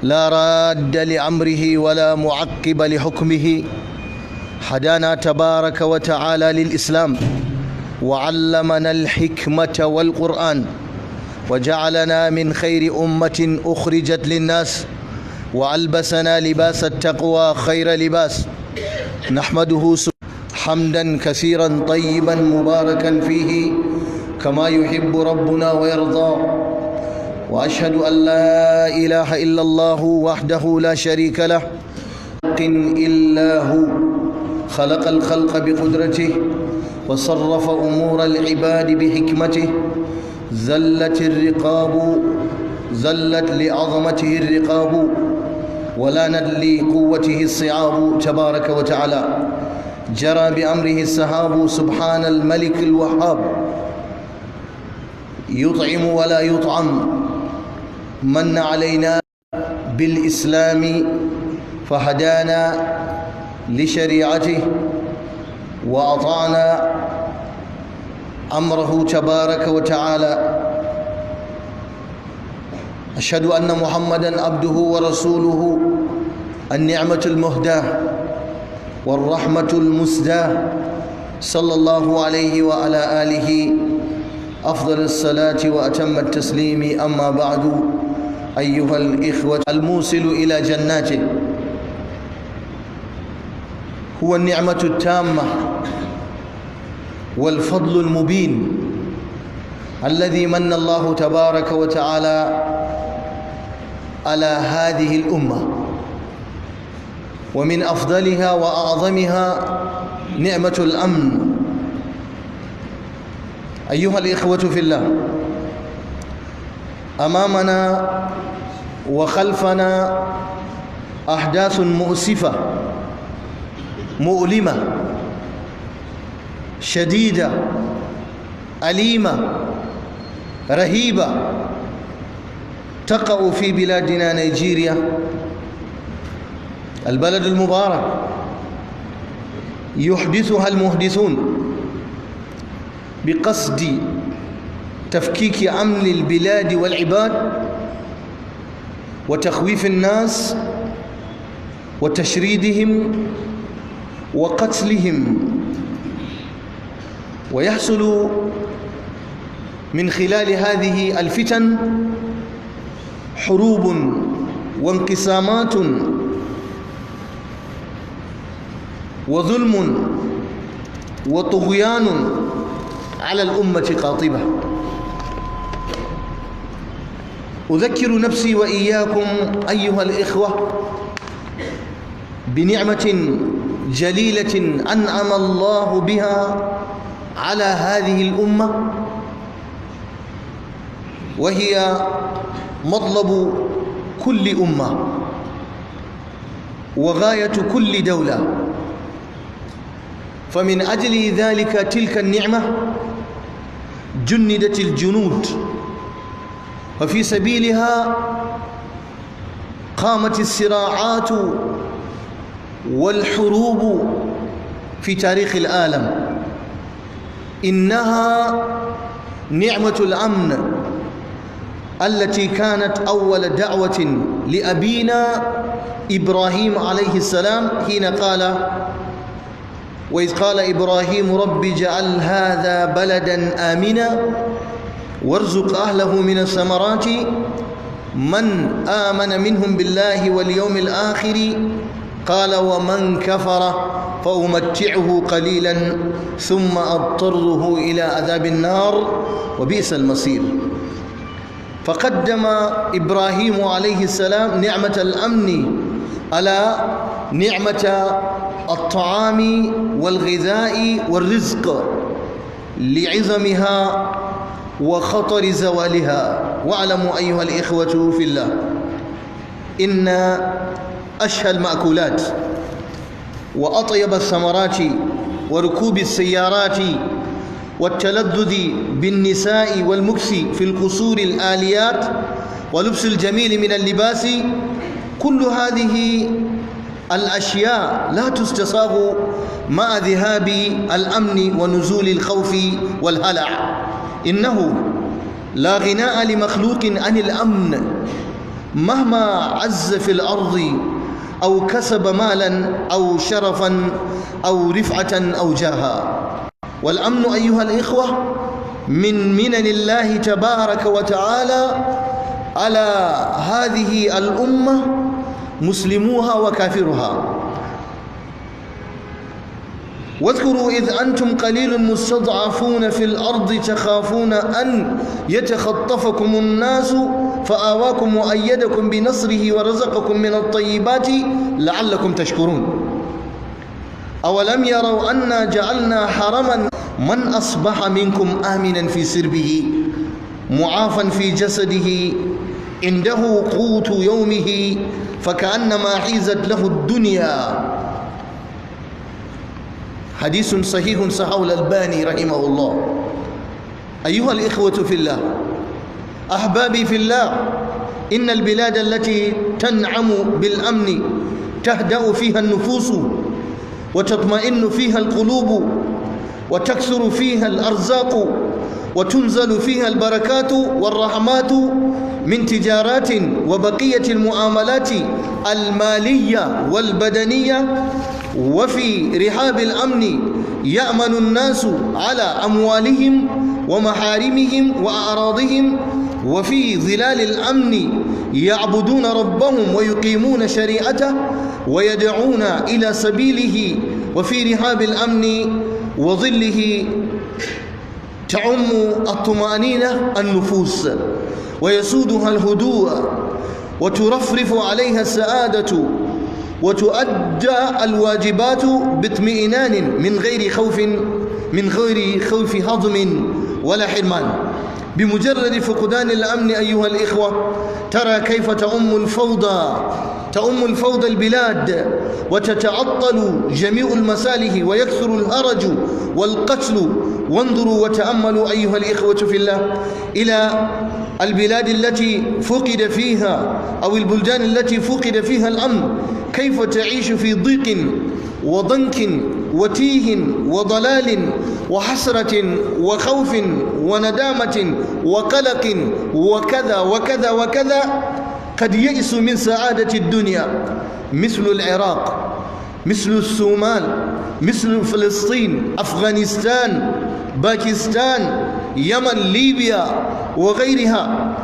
لا راد لأمره ولا معقب لحكمه. هدانا تبارك وتعالى للإسلام وعلمنا الحكمة والقرآن وجعلنا من خير أمة أخرجت للناس وألبسنا لباس التقوى خير لباس. نحمده حمدا كثيرا طيبا مباركا فيه كما يحب ربنا ويرضى. وأشهد أن لا إله إلا الله وحده لا شريك له إلا هو خلق الخلق بقدرته وصرف أمور العباد بحكمته. زلت لعظمته الرقاب ولانت لقوته الصعاب تبارك وتعالى. جرى بأمره السحاب سبحان الملك الوهاب. يطعم ولا يطعم. من علينا بالإسلام فهدانا لشريعته وأطعنا أمره تبارك وتعالى. أشهد أن محمدًا عبده ورسوله النعمة المهداة والرحمة المسداة صلى الله عليه وعلى آله أفضل الصلاة وأتم التسليم. أما بعد أيها الإخوة، الموصل إلى جناته هو النعمة التامة والفضل المبين الذي من الله تبارك وتعالى على هذه الأمة. ومن أفضلها وأعظمها نعمة الأمن. أيها الإخوة في الله، أمامنا وخلفنا أحداث مؤسفة مؤلمة شديدة أليمة رهيبة تقع في بلادنا نيجيريا، البلد المبارك، يحدثها المحدثون بقصد تفكيك أمن البلاد والعباد وتخويف الناس وتشريدهم وقتلهم. ويحصل من خلال هذه الفتن حروب وانقسامات وظلم وطغيان على الأمة قاطبة. أذكر نفسي وإياكم أيها الإخوة بنعمة جليلة أنعم الله بها على هذه الأمة، وهي مطلب كل أمة وغاية كل دولة. فمن أجل ذلك تلك النعمة جندت الجنود، وفي سبيلها قامت الصراعات والحروب في تاريخ العالم. إنها نعمة الأمن التي كانت أول دعوة لأبينا إبراهيم عليه السلام حين قال: وإذ قال إبراهيم رب اجعل هذا بلدا آمنا وارزق أهله من الثمرات من آمن منهم بالله واليوم الآخر قال ومن كفر فأمتعه قليلا ثم أضطره إلى عذاب النار وبئس المصير. فقدم إبراهيم عليه السلام نعمة الأمن على نعمة الطعام والغذاء والرزق لعظمها وخطر زوالها. واعلموا أيها الإخوة في الله إن أشهى المأكولات وأطيب الثمرات وركوب السيارات والتلذذ بالنساء والمكث في القصور الآليات ولبس الجميل من اللباس، كل هذه الأشياء لا تستصاغ مع ذهاب الأمن ونزول الخوف والهلع. إنه لا غناء لمخلوق عن الأمن مهما عز في الأرض أو كسب مالا أو شرفا أو رفعة أو جاها. والأمن أيها الإخوة من منن الله تبارك وتعالى على هذه الأمة مسلموها وكافرها. واذكروا إذ أنتم قليل مستضعفون في الأرض تخافون أن يتخطفكم الناس فآواكم وأيدكم بنصره ورزقكم من الطيبات لعلكم تشكرون. أولم يروا أنا جعلنا حرما من أصبح منكم آمنا في سربه معافا في جسده عنده قوت يومه فكأنما حيزت له الدنيا. حديث صحيح صححه الألباني رحمه الله. أيها الإخوة في الله، أحبابي في الله، إن البلاد التي تنعم بالأمن تهدأ فيها النفوس وتطمئن فيها القلوب وتكثر فيها الأرزاق وتنزل فيها البركات والرحمات من تجارات وبقية المعاملات المالية والبدنية. وفي رحاب الأمن يأمن الناس على أموالهم ومحارمهم وأعراضهم. وفي ظلال الأمن يعبدون ربهم ويقيمون شريعته ويدعون إلى سبيله. وفي رحاب الأمن وظله تعم الطمأنينة النفوس ويسودها الهدوء وترفرف عليها السعادة وتؤدى الواجبات باطمئنان من غير خوف هضم ولا حرمان. بمجرد فقدان الأمن أيها الإخوة ترى كيف تؤم الفوضى البلاد وتتعطل جميع المصالح ويكثر الهرج والقتل. وانظروا وتأملوا أيها الإخوة في الله إلى البلاد التي فقد فيها أو البلدان التي فقد فيها الأمن كيف تعيش في ضيق وضنك وتيه وضلال وحسرة وخوف وندامة وقلق وكذا وكذا وكذا. قد يئسوا من سعادة الدنيا مثل العراق، مثل الصومال، مثل فلسطين، أفغانستان، باكستان، يمن، ليبيا وغيرها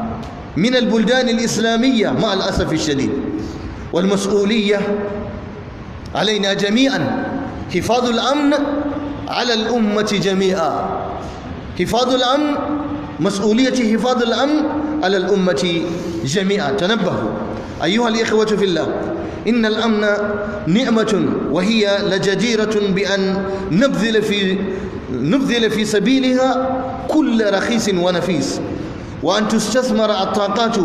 من البلدان الإسلامية مع الأسف الشديد. والمسؤولية علينا جميعا حفاظ الأمن على الأمة جميعا. حفاظ الأمن، مسؤولية حفاظ الأمن على الأمة جميعا. تنبهوا أيها الإخوة في الله، إن الأمن نعمة وهي لجديرة بأن نبذل في سبيلها كل رخيص ونفيس، وأن تستثمر الطاقات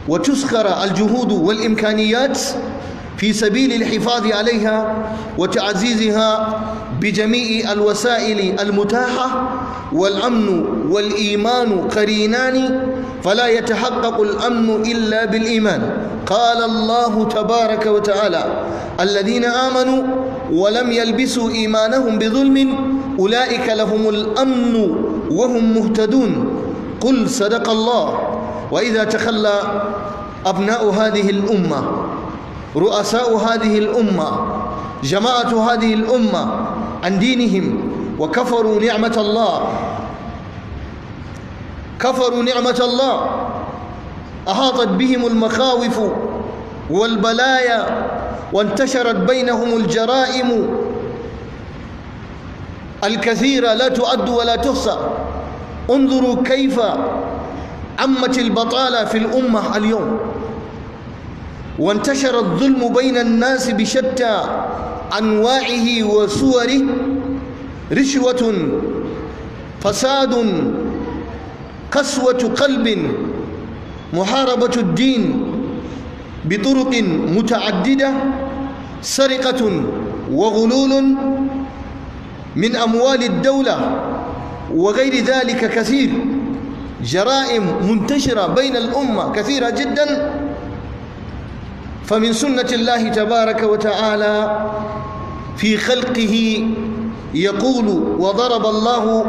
وتسخر الجهود والإمكانيات في سبيل الحفاظ عليها وتعزيزها بجميع الوسائل المتاحة. والأمن والإيمان قرينان فلا يتحقق الأمن إلا بالإيمان. قال الله تبارك وتعالى: الذين آمنوا ولم يلبسوا إيمانهم بظلم أولئك لهم الأمن وهم مهتدون. قل صدق الله. وإذا تخلى أبناء هذه الأمة، رؤساء هذه الأمة، جماعة هذه الأمة عن دينهم وكفروا نعمة الله، أحاطت بهم المخاوف والبلايا وانتشرت بينهم الجرائم الكثيرة لا تعد ولا تحصى. انظروا كيف عمت البطالة في الأمة اليوم، وانتشر الظلم بين الناس بشتى أنواعه وصوره، رشوة، فساد، قسوة قلب، محاربة الدين بطرق متعددة، سرقة وغلول من أموال الدولة وغير ذلك كثير. جرائم منتشرة بين الأمة كثيرة جدا. فمن سنة الله تبارك وتعالى في خلقه يقول: وضرب الله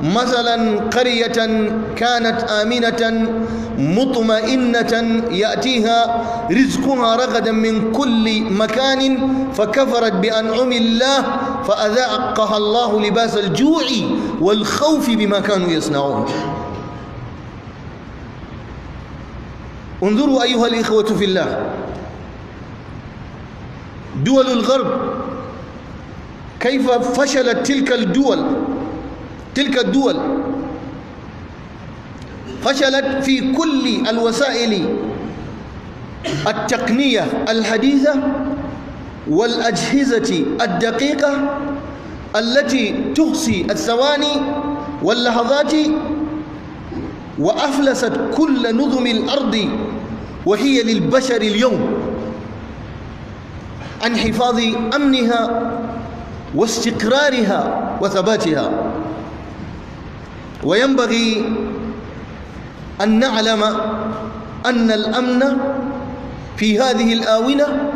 مثلا قرية كانت آمنة مطمئنة يأتيها رزقها رغدا من كل مكان فكفرت بأنعم الله فأذاقها الله لباس الجوع والخوف بما كانوا يصنعون. انظروا أيها الإخوة في الله، دول الغرب كيف فشلت تلك الدول فشلت في كل الوسائل التقنية الحديثة والأجهزة الدقيقة التي تحصي الثواني واللحظات، وأفلست كل نظم الأرض وهي للبشر اليوم عن حفاظ أمنها واستقرارها وثباتها. وينبغي أن نعلم أن الأمن في هذه الآونة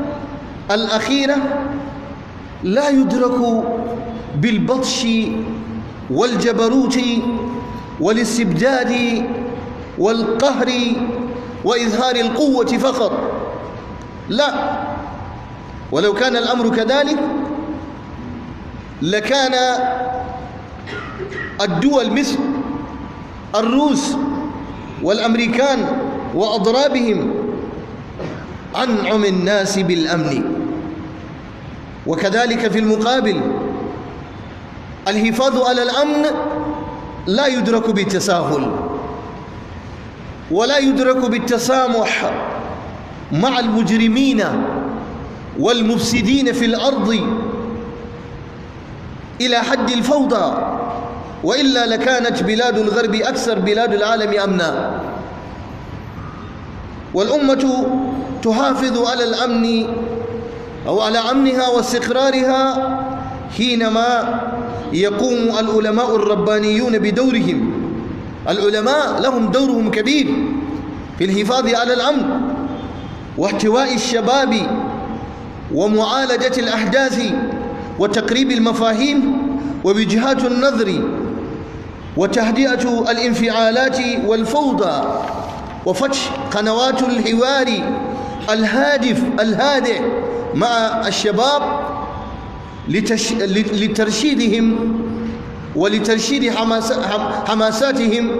الأخيرة لا يدرك بالبطش والجبروت والاستبداد والقهر وإظهار القوة فقط، لا، ولو كان الأمر كذلك لكان الدول مثل الروس والأمريكان وأضرابهم أنعم الناس بالأمن. وكذلك في المقابل الحفاظ على الأمن لا يدرك بالتساهل ولا يدرك بالتسامح مع المجرمين والمفسدين في الأرض إلى حد الفوضى، وإلا لكانت بلاد الغرب أكثر بلاد العالم أمنا. والأمة تحافظ على الأمن أو على أمنها واستقرارها حينما يقوم العلماء الربانيون بدورهم. العلماء لهم دورهم كبير في الحفاظ على الأمن واحتواء الشباب ومعالجة الأحداث وتقريب المفاهيم ووجهات النظر وتهدئة الانفعالات والفوضى وفتح قنوات الحوار الهادئ مع الشباب لترشيدهم ولترشيد حماساتهم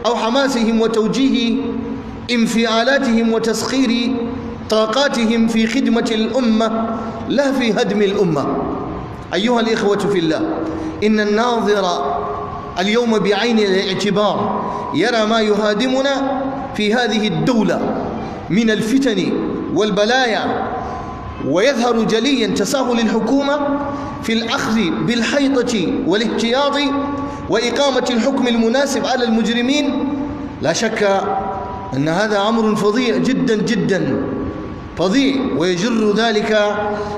أو حماسهم وتوجيه انفعالاتهم وتسخير طاقاتهم في خدمة الأمة لا في هدم الأمة. أيها الإخوة في الله، إن الناظر اليوم بعين الاعتبار يرى ما يهادمنا في هذه الدولة من الفتن والبلايا، ويظهر جليا تساهل الحكومة في الأخذ بالحيطة والاحتياط وإقامة الحكم المناسب على المجرمين. لا شك أن هذا أمر فظيع جدا جدا فظيع، ويجر ذلك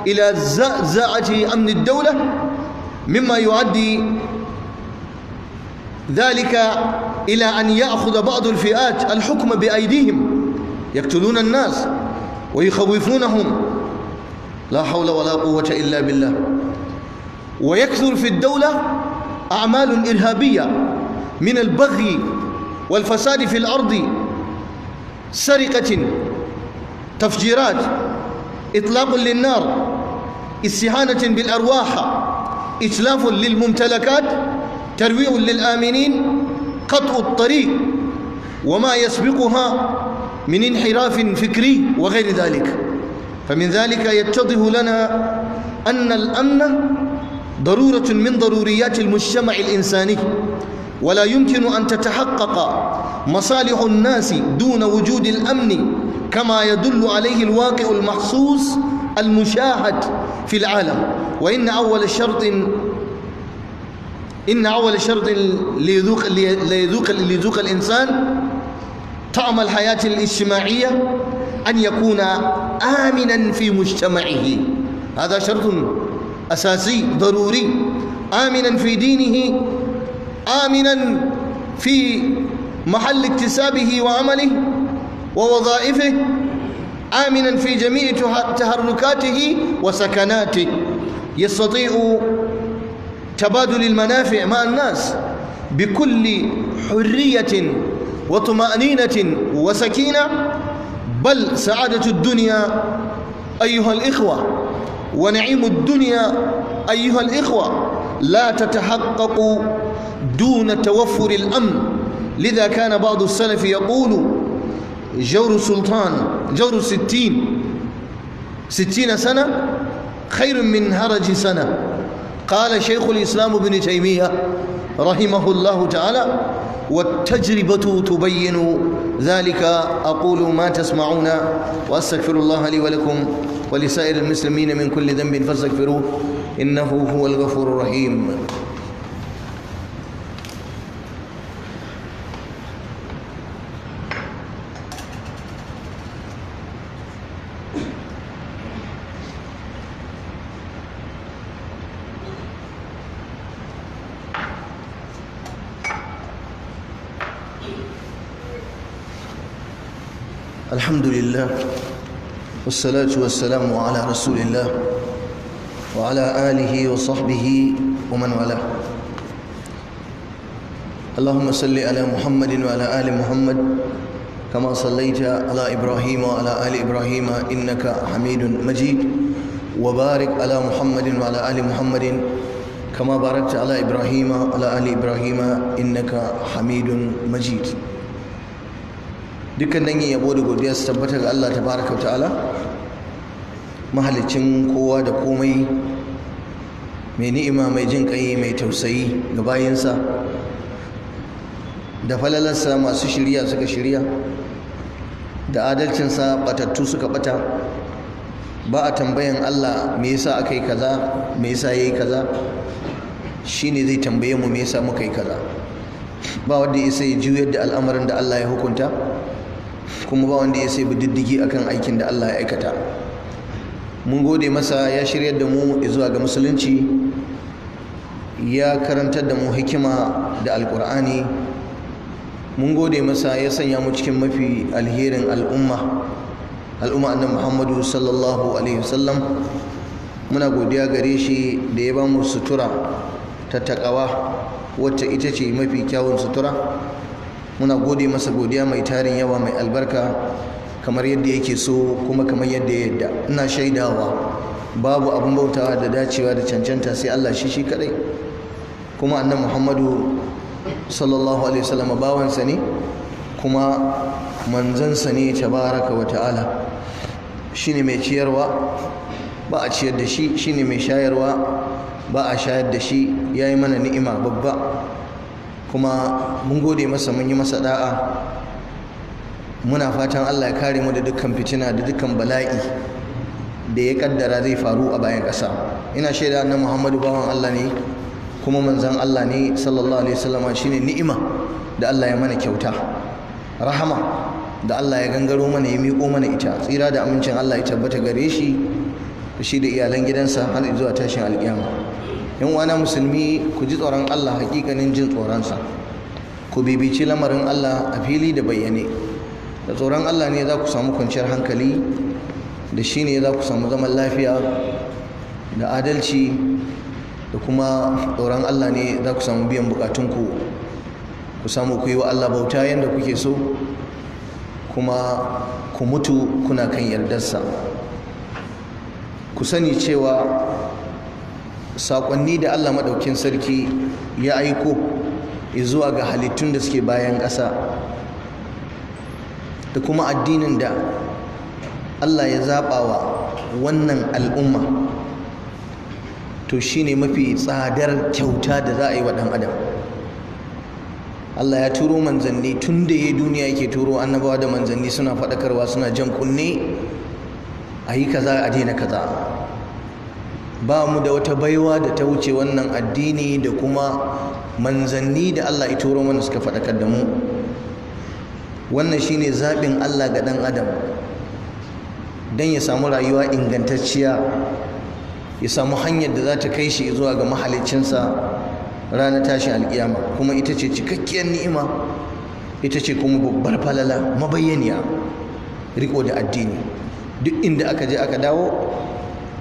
إلى زعزعة أمن الدولة، مما يؤدي ذلك إلى أن يأخذ بعض الفئات الحكم بأيديهم، يقتلون الناس ويخوفونهم، لا حول ولا قوة إلا بالله. ويكثر في الدولة أعمال إرهابية من البغي والفساد في الأرض، سرقة، تفجيرات، إطلاق للنار، استهانة بالأرواح، إتلاف للممتلكات، ترويع للآمنين، قطع الطريق وما يسبقها من انحراف فكري وغير ذلك. فمن ذلك يتضح لنا أن الأمن ضرورة من ضروريات المجتمع الإنساني، ولا يمكن أن تتحقق مصالح الناس دون وجود الأمن، كما يدل عليه الواقع المحسوس المشاهد في العالم. وإن أول شرط ليذوق الإنسان طعم الحياة الاجتماعية أن يكون آمنا في مجتمعه، هذا شرط أساسي ضروري، آمنا في دينه، آمنا في محل اكتسابه وعمله ووظائفه، آمنا في جميع تحركاته وسكناته، يستطيع تبادل المنافع مع الناس بكل حرية وطمأنينة وسكينة، بل سعادة الدنيا أيها الإخوة ونعيم الدنيا أيها الإخوة لا تتحقق دون توفر الأمن. لذا كان بعض السلف يقول جور السلطان، جور 60 سنة خير من هرج سنة. قال شيخ الإسلام ابن تيمية رحمه الله تعالى: والتجربة تبين ذلك. أقول ما تسمعون وأستغفر الله لي ولكم ولسائر المسلمين من كل ذنب فاستغفروه إنه هو الغفور الرحيم. الحمد لله والصلاة والسلام على رسول الله وعلى آله وصحبه ومن والاه. اللهم صل على محمد وعلى آل محمد كما صليت على إبراهيم وعلى آل إبراهيم إنك حميد مجيد، وبارك على محمد وعلى آل محمد كما باركت على إبراهيم وعلى آل إبراهيم إنك حميد مجيد. dukkan dangin yabo da godiya su tabbata ga Allah tabaraka wa ta'ala, mahalicin kowa da komai, mai ni'ima, mai jin kai, mai tausayi ga bayinsa. Da falalarsa masu shirya suka shirya, da adalcinsa batattu suka bata. Ba a tambayan Allah me yasa aka yi kaza, me yasa yayi kaza, shine zai tambaye mu me yasa muka yi kaza. Ba wanda ya sai juyar da al'amarin da Allah ya hukunta, kuma ba wanda ya sai bi diddigi akan aikin da Allah ya aikata. Mun gode masa, ya shiryar da mu zuwa ga musulunci, ya karantar da mu hikima da alkur'ani. Mun gode masa, ya sanya mu cikin mafi alherin al'umma annabi Muhammadu sallallahu alaihi wasallam. Muna godiya gare shi da ya ba mu sutura ta takawa wacce ita ce mafi kyawun sutura. Muna gode masa godiya mai tarin yawa, mai albarka, kamar yadda yake so kuma kamar yadda ya yadda. Ina shaidawa babu abin bautawa da dacewa da cancanta sai Allah shi kadai, kuma annabi Muhammadu sallallahu alaihi wasallam bawansa ne kuma manzansa ne tabaraka wa ta'ala. Shine mai ciyarwa, ba a ciyar da shi, shine mai shayarwa, ba a shayar da shi. Yayi mana ni'ima babba, kuma mun gode masa, mun yi masa da'a. Muna fatan Allah ya kare mu da dukkan fitina da dukkan bala'i da ya kaddara zai faru a bayan ƙasa. Ina shaida annabi Muhammadu bawan Allah ne kuma manzon Allah ne sallallahu alaihi wasallam. Shine ni'ima da Allah ya mana kyauta, rahama da Allah ya gangaro mana, ya miƙo mana ita. Tsira da amincin Allah ya tabbata gare shi da shi da iyalan gidansa har zuwa tashin alƙiyama. Yan uwana musulmi, ku ji tsoron Allah hakikanin jin tsoronsa, ku bibici lamarin Allah a fili da bayyane. Da tsoron Allah ne za ku samu kwanciyar hankali, da shi ne za ku samu zaman lafiya da adalci, da kuma tsoron Allah ne za ku samu biyan bukatunku, ku samu ku yi wa Allah bauta yadda kuke so, kuma ku mutu kuna kan yardarsa. Ku sani cewa saƙonni da Allah maɗaukin sarki ya aiko zuwa ga halittun da suke bayan ƙasa, da kuma addinin da Allah ya zaɓa wa wannan al'umma, to shine mafi tsadar kyauta da za a yi wa ɗan adam. Allah ya turo manzanni tun da ya duniya, yake turo annabawa da manzanni suna faɗakarwa, suna jan kunne a yi kaza a daina kaza. Ba mu da wata baiwa da ta wuce wannan addini da kuma manzanni da Allah ya turo mana suka faɗakar da mu. Wannan shine zaɓin Allah ga ɗan adam don ya samu rayuwa ingantacciya, ya samu hanyar da za ta kai shi zuwa ga mahaliccinsa ranar tashin alƙiyama. Kuma ita ce cikakkiyar ni'ima, ita ce kuma babbar falala mabayyaniya, riko da addini. Duk inda aka je aka dawo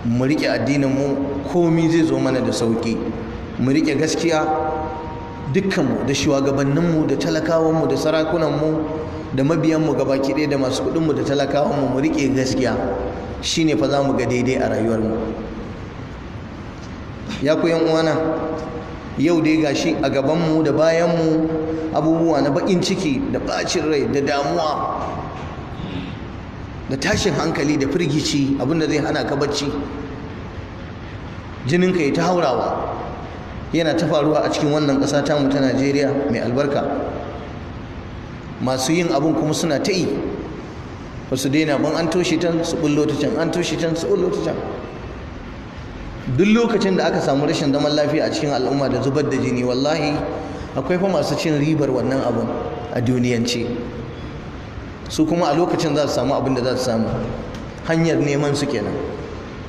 mu riƙe addininmu, komi zai zo mana da sauƙi. mu riƙe gaskiya dukkanmu, da shugabanninmu da talakawanmu da sarakunanmu da mabiyanmu gabaki ɗaya da masu kuɗinmu da talakawanmu mu riƙe gaskiya, shine fa za mu ga daidai a rayuwarmu. Ya ku yan uwana, yau dai gashi a gabanmu da bayanmu abubuwa na baƙin ciki da ɓacin rai da damuwa da tashin hankali da firgici, abinda zai hana ka bacci, jininka ya ta haurawa, yana ta faruwa a cikin wannan ƙasa tamu ta Najeriya mai albarka. Masu yin abun kuma suna ta yi, ba su daina ban, an toshe can su bullo ta can, an toshe can su bullo ta can. Duk lokacin da aka samu rashin zaman lafiya a cikin al'umma da zubar da jini, wallahi akwai fa masu cin ribar wannan abun a duniyance. Su kuma a lokacin za su samu abin da za su samu, hanyar neman su kenan.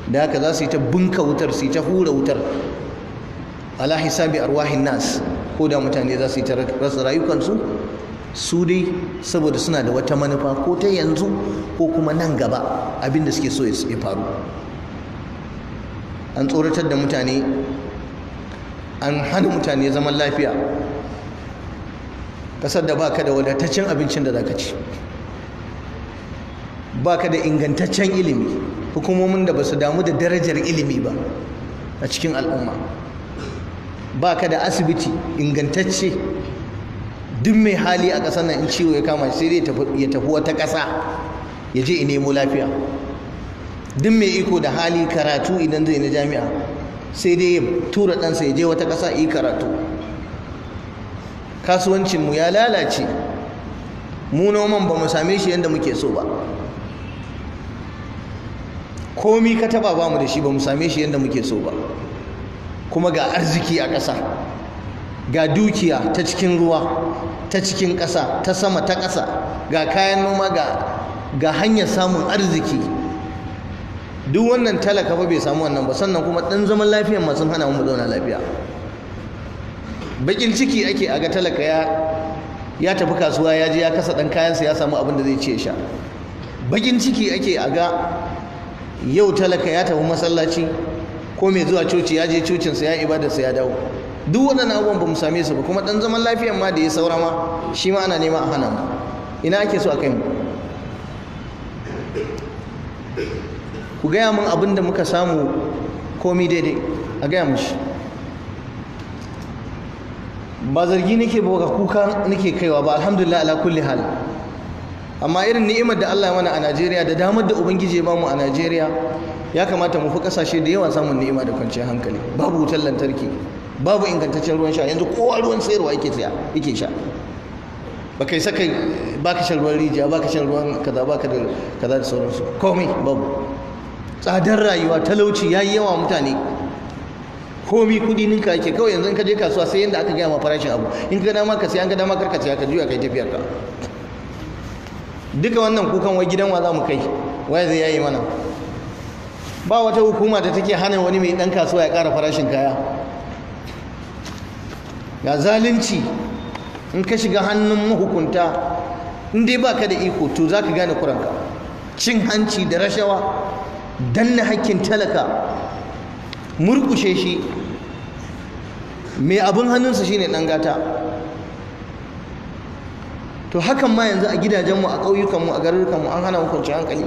Da haka za su yi ta bunka wutar, su yi ta hura wutar ala hisabi arwahin nas, ko da mutane za su yi ta rasa rayukansu, su dai saboda suna da wata manufa, ko ta yanzu ko kuma nan gaba abin da suke so ya faru. An tsoratar da mutane, an hana mutane zaman lafiya. Kasar da baka da wadataccen abincin da zaka ci, baka da ingantaccen ilimi, hukumomin da basu damu da darajar ilimi ba a cikin al'umma, baka da asibiti ingantacce. Duk mai hali a ƙasar nan in ciwo ya kama sai dai ya tafi wata ƙasa ya je ya nemo lafiya. Duk mai iko da hali karatu idan zai na jami'a sai dai ya tura ɗansa ya je wata ƙasa yi karatu. Kasuwancinmu ya lalace, mu noman ba mu same shi yadda muke so ba, komi ka taba ba mu da shi, ba mu same shi yadda muke so ba. Kuma ga arziki a ƙasa, ga dukiya ta cikin ruwa, ta cikin ƙasa, ta sama, ta ƙasa, ga kayan noma, ga hanyar samun arziki. Duk wannan talaka fa bai samu wannan ba, sannan kuma ɗan zaman lafiyan ma sun hana mu zauna lafiya. Bakin ciki ake a ga talaka ya tafi kasuwa, ya je ya kasa ɗan kayansa, ya samu abin da zai ci ya sha. Bakin ciki ake a ga yau talaka ya tafi masallaci, ko mai zuwa coci ya je cocinsa ya ibadarsa ya dawo. Duk waɗannan abubuwan ba mu same su ba, kuma ɗan zaman lafiyan ma da ya saura ma shi ma ana nema a hana mu. Ina ake so a kai mu? Ku gaya min abin da muka samu komi daidai, a gaya mu shi. Ba zargi nake ba, kuka nake kaiwa ba, alhamdulillah ala kulli hal. Amma irin ni'imar da Allah ya mana a Najeriya da damar da Ubangiji ya bamu a Najeriya, ya kamata mu fi kasashe da yawa samun ni'ima da kwanciyar hankali. Babu wutar lantarki, babu ingantaccen ruwan sha, yanzu kowa ruwan sayarwa yake sha. Ba kai saka baka shan ruwan rijiya, baka shan ruwan kaza, baka da kaza da sauransu, komai babu. Tsadar rayuwa, talauci yayi yawa mutane, komi kudi ninka yake. Kawai yanzu in ka je kasuwa sai yanda aka gaya ma farashin abu, in ka dama ka sai, an ga dama karka sai ka juya kai tafiyar ka. Duka wannan kukan wai gidan wa za mu kai, wai zai yayi mana? Ba wata hukuma da take hana wani mai dan kasuwa ya ƙara farashin kaya. Ga zalunci, in ka shiga hannun mahukunta, in dai baka da iko to zaka gane kuranka. Cin hanci da rashawa, danna hakkin talaka, murkushe shi. Mai abin hannunsa shine dan gata. To hakan ma yanzu a gidajenmu, a ƙauyukanmu, a garurukanmu an hana mu kwanciyar hankali,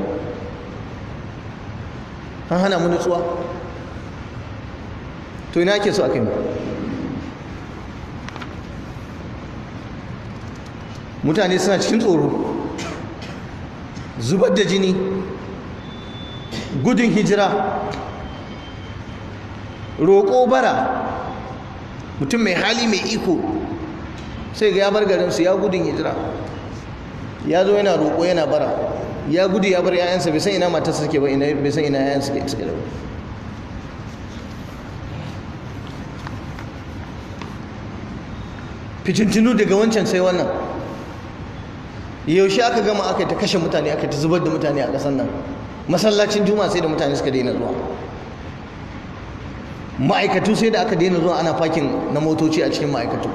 an hana mu nutsuwa. To ina ake so a kai mu? Mutane suna cikin tsoro, zubar da jini, gudun hijira, roƙo bara. Mutum mai hali mai iko sai ga ya bar garinsu, ya gudun hijira, ya zo yana roƙo yana bara, ya gudu ya bar 'ya'yansa, bai san ina matarsa suke ba, bai san ina 'ya'yansa suke da ba. Fitintinu daga wancan sai wannan. Yaushe aka gama aka ta kashe mutane, aka ta zubar da mutane a ƙasar nan? Masallacin juma'a sai da mutane suka daina zuwa, ma'aikatu sai da aka daina zuwa, ana fakin na motoci a cikin ma'aikatu,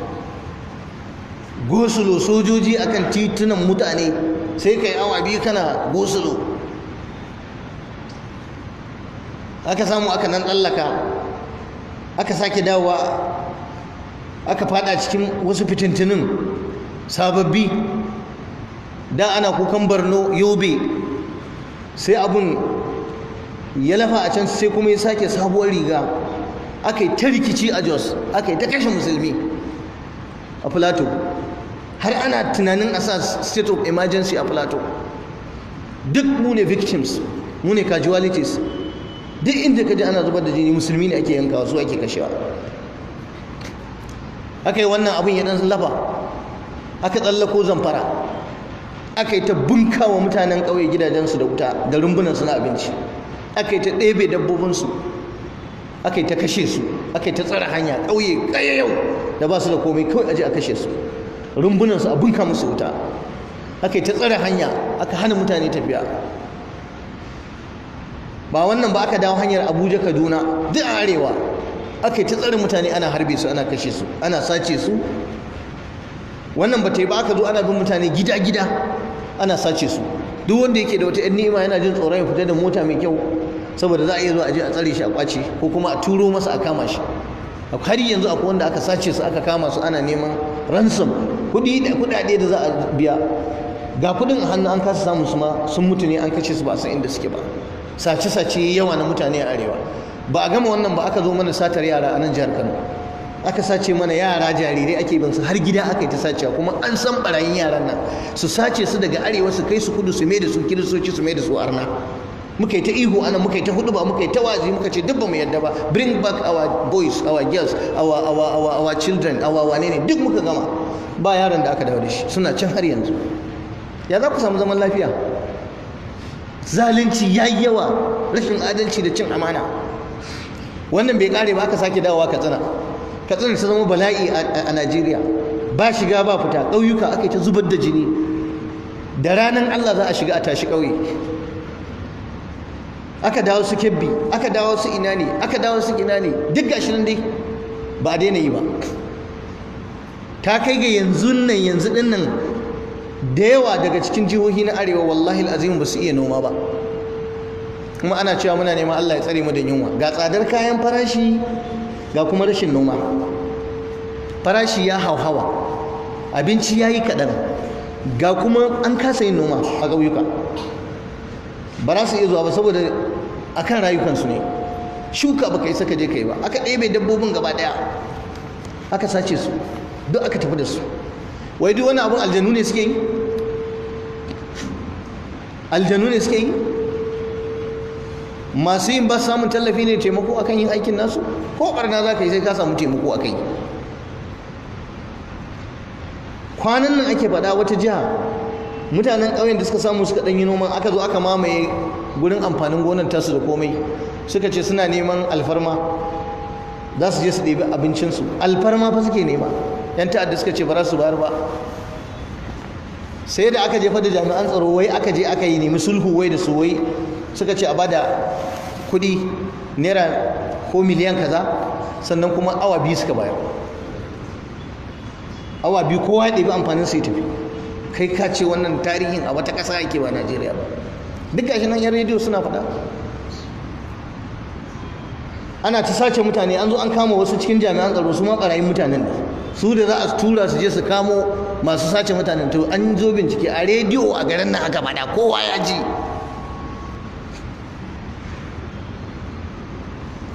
gosulo sojoji akan titunan mutane, sai kai awa biyu kana gosulo. Aka samu aka nan tsallaka aka sake dawowa aka fada cikin wasu fitintunin sababbi. Da ana kukan Borno, Yobe, sai abun ya lafa a can, sai kuma ya sake sabuwar riga, aka yi ta rikici a Jos, aka yi ta kashe musulmi a Plateau, har ana tunanin a sa state of emergency a Plateau. Duk mu ne victims, mu ne casualties. Duk inda ka ji ana zubar da jini musulmi ne ake yankawa, su ake kashewa. Aka yi wannan abin ya dan lafa, aka tsallako Zamfara, aka yi ta bunkawa mutanen ƙauye gidajensu da wuta da rumbunansu na abinci, aka yi ta ɗebe dabbobinsu, aka yi ta kashe su, aka yi ta tsare hanya ƙauye ƙayayyau da ba su da komai, kawai aje a kashe su, rumbunansu a bunka musu wuta, aka yi ta tsare hanya, aka hana mutane tafiya. Ba wannan ba, aka dawo hanyar Abuja Kaduna duk a arewa, aka yi ta tsare mutane, ana harbe su, ana kashe su, ana sace su. Wannan ba ta yi ba, aka zo ana bin mutane gida-gida ana sace su. Duk wanda yake da wata yan ni'ima yana jin tsoron ya fita da mota mai kyau, saboda za a iya zuwa a je a tsare shi a kwace, ko kuma a turo masa a kama shi. Har yanzu akwai wanda aka sace su, aka kama su, ana neman ransom, kuɗaɗe da za a biya. Ga kuɗin a hannu an kasa samun su ma, sun mutu ne, an kashe su ba a san inda suke ba. Sace-sace yawa na mutane a arewa. Ba a gama wannan ba, aka zo mana satar yara a nan jihar Kano. Aka sace mana yara jarirai, ake bin su har gida, aka yi ta sacewa, kuma an san barayin yaran nan, su sace su daga arewa su kai su kudu, su mai da su kiristoci, su mai da su arna. Muka yi ta ihu ana, muka yi ta huduba, muka yi ta wazi, muka ce duk ba mu yadda ba, bring back our boys, our girls, our children, our wane ne, duk muka gama. Ba yaran da aka dawo da shi, suna can har yanzu. Ya za ku samu zaman lafiya? Zalunci ya yi yawa, rashin adalci da cin amana. Wannan bai kare ba, aka sake dawowa Katsina ta zama bala'i a Najeriya. Ba shiga ba fita, ƙauyuka aka yi ta zubar da jini. Da ranar Allah za a shiga a tashi ƙauye. Aka dawo su Kebbi, aka dawo su ina ne, aka dawo su ina ne, duk gashi nan dai ba a daina yi ba. Ta kai ga yanzu din nan da yawa daga cikin jihohi na arewa wallahi al'azim ba su iya noma ba, kuma ana cewa muna neman Allah ya tsare mu da yunwa. Ga tsadar kayan farashi, ga kuma rashin noma. Farashi ya hauhawa, abinci ya yi kaɗan, ga kuma an kasa yin noma a ƙauyuka. Ba za su iya zuwa ba saboda akan rayukansu ne. Shuka baka yi saka je kai ba, aka ɗebe dabbobin gaba ɗaya, aka sace su, duk aka tafi da su. Wai duk wani abun aljanu ne suke yi? Aljanu ne suke yi? Masu yin ba samun tallafi ne, taimako akan yin aikin nasu? Ko barna za ka yi sai ka samu taimako a kai. Kwanan nan ake faɗa wata jiha, mutanen ƙauyen da suka samu suka ɗan yi noman, aka zo aka mamaye gurin amfanin gonar tasu da komai, suka ce suna neman alfarma, za su je su ɗebi abincinsu. Alfarma fa suke nema. 'Yan ta'adda suka ce ba za su bayar ba. Sai da aka jefa da jami'an tsaro, wai aka je aka yi nemi sulhu wai da su, wai suka ce a bada kuɗi naira ko miliyan kaza, sannan kuma awa 2 suka bayar. Awa 2 kowa ya ɗebi amfanin sai tafi. Kai ka ce wannan tarihin a wata ƙasa yake ba Najeriya ba. Duk gashi nan 'yan rediyo suna faɗa. Ana ta sace mutane, an zo an kama wasu cikin jami'an tsaro, su ma ɓarayin mutanen ne, su da za a tura su je su kamo masu sace mutanen. To an zo bincike a rediyo a garin nan aka faɗa, kowa ya ji.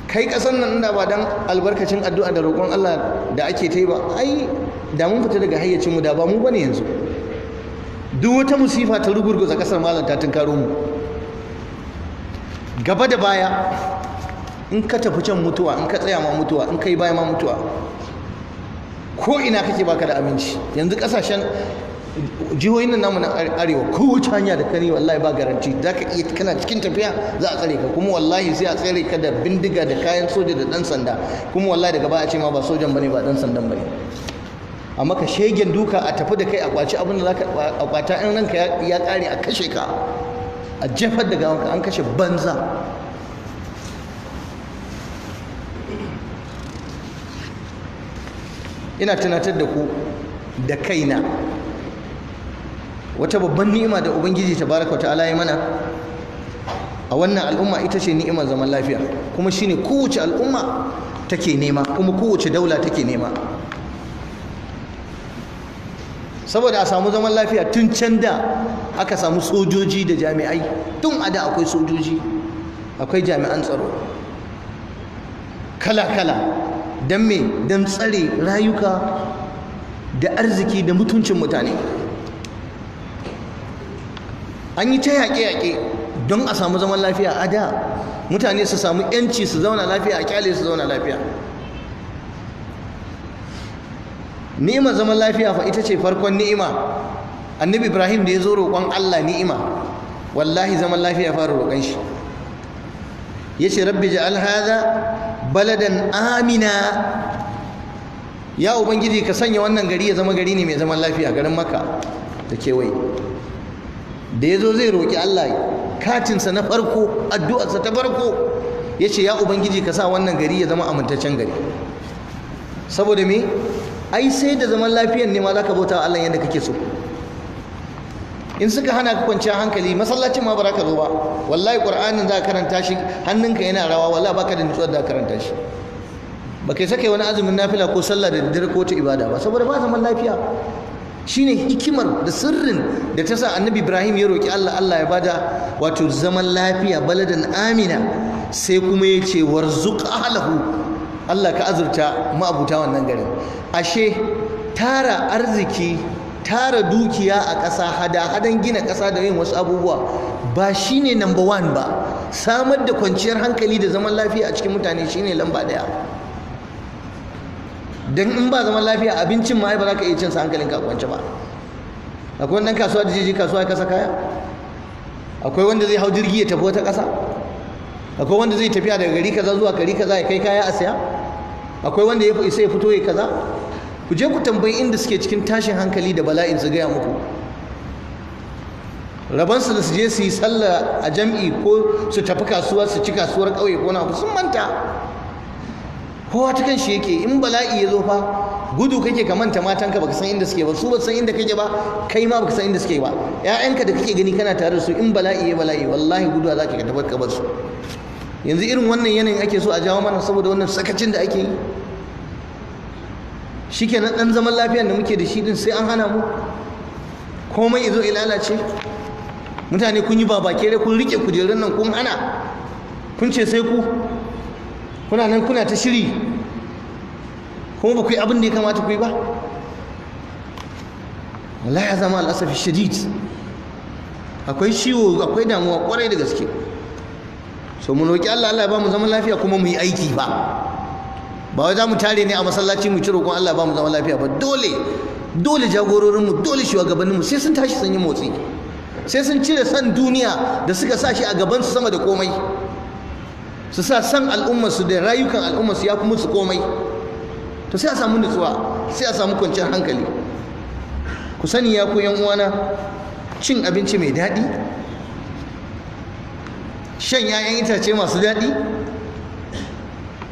Kai ƙasar nan inda ba dan albarkacin addu'a da roƙon Allah da ake ta yi ba, ai da mun fita daga hayyacinmu, da ba mu bane yanzu. Duk wata musifa ta rugurguza ƙasar malam ta tunkaro mu, gaba da baya. In ka tafi can mutuwa, in ka tsaya ma mutuwa, in kai baya ma mutuwa. Ko ina kake baka da aminci. Yanzu ƙasashen jihohin nan namu na arewa, kowace hanya da kani wallahi ba garanti, za ka iya kana cikin tafiya za a tsare ka, kuma wallahi sai a tsare ka da bindiga da kayan soja da ɗan sanda, kuma wallahi daga baya a ce ma ba sojan bane ba ɗan sandan bane. Amma ka shegen duka a tafi da kai a kwaci abin da za ka kwata, in ranka ya ƙare a kashe ka, a jefar da gawanka, an kashe banza. Ina tunatar da ku da kaina wata babban ni'ima da Ubangiji tabaraka wa ta'ala ya mana a wannan al'umma, ita ce ni'imar zaman lafiya. Kuma shine kowace al'umma take nema, kuma kowace daula take nema. Saboda a samu zaman lafiya tun can da aka samu sojoji da jami'ai, tun a da akwai sojoji, akwai jami'an tsaro kala-kala. don me? Don tsare rayuka da arziki da mutuncin mutane. An yi ta yaƙe-yaƙe don a samu zaman lafiya a da, mutane su samu 'yanci su zauna lafiya, a kyale su zauna lafiya. Ni'imar zaman lafiya fa ita ce farkon ni'ima. Annabi Ibrahim da ya zo roƙon Allah ni'ima, wallahi zaman lafiya fara roƙon shi. Ya ce rabbi ja'al hadha baladan amina, ya ubangiji ka sanya wannan gari ya zama gari ne mai zaman lafiya, garin Makka da kewaye. Da ya zo zai roƙi Allah, katinsa na farko, addu'arsa ta farko, ya ce ya ubangiji ka sa wannan gari ya zama amintaccen gari. Saboda me? Ai sai da zaman lafiyan ne ma za ka bauta wa Allah yadda kake so. In suka hana ka kwanciyar hankali, masallacin ma ba za ka zo ba. Wallahi Qur'anin za ka karanta shi hannunka yana rawa, wallahi baka da nutsuwar da ka karanta shi. Ba kai sake wani azumin nafila ko sallah da daddare ko ta ibada ba, saboda ba zaman lafiya. Shine hikimar da sirrin da ta sa Annabi Ibrahim ya roki Allah, Allah ya bada wato zaman lafiya, baladan amina. Sai kuma ya ce warzuq ahlahu, Allah ka azurta ma'abuta wannan garin. Ashe tara arziki, tara dukiya a ƙasa, hada-hadan gina ƙasa da yin wasu abubuwa ba shine number one ba. Samar da kwanciyar hankali da zaman lafiya a cikin mutane shine lamba ɗaya. Dan in ba zaman lafiya, abincin ma ai ba za ka iya cin sa hankalinka a kwance ba. Akwai wani ɗan kasuwa da je kasuwa ya kasa kaya, akwai wanda zai hau jirgi ya tafi wata ƙasa, akwai wanda zai tafiya daga gari kaza zuwa gari kaza ya kai kaya a siya, akwai wanda ya isa ya fito ya kaza. Ku je ku tambayi inda suke cikin tashin hankali da bala'in su gaya muku. Rabansu da su je su yi sallah a jam'i ko su tafi kasuwa su ci kasuwar ƙauye ko na sun manta. Kowa ta kan shi yake, in bala'i ya zo fa gudu kake ka manta matanka baka san inda suke ba, su ba san inda kake ba, kai ma baka san inda suke ba. ƴaƴanka da kake gani kana tare da su, in bala'i ya bala'i wallahi gudu za ka tafi ka bar su. Yanzu irin wannan yanayin ake so a jawo mana saboda wannan sakacin da ake yi. Shikenan dan zaman lafiyar da muke da shi din sai an hana mu, komai yazo ya lalace. Mutane kun yi babakere, kun rike kujerun nan kun hana, kun ce sai ku, kuna nan kuna ta shiri kuma ba ku yi abin da ya kamata ku yi ba. wallahi ya zama al'asafi shadid, akwai ciwo, akwai damuwa kwarai da gaske. So mu roki Allah, Allah ya ba mu zaman lafiya kuma mu yi aiki ba wai za mu tare ne a masallaci mu ci roƙon Allah ba mu zaman lafiya ba. Dole jagororinmu, dole shugabanninmu sai sun tashi sun yi motsi, sai sun cire san duniya da suka sa shi a gabansu sama da komai, su sa san al'ummarsu da rayukan al'ummarsu ya fi musu komai. To sai a samu nutsuwa, sai a samu kwanciyar hankali. Ku sani ya ku 'yan uwana, cin abinci mai daɗi, shan 'ya'yan itace masu daɗi,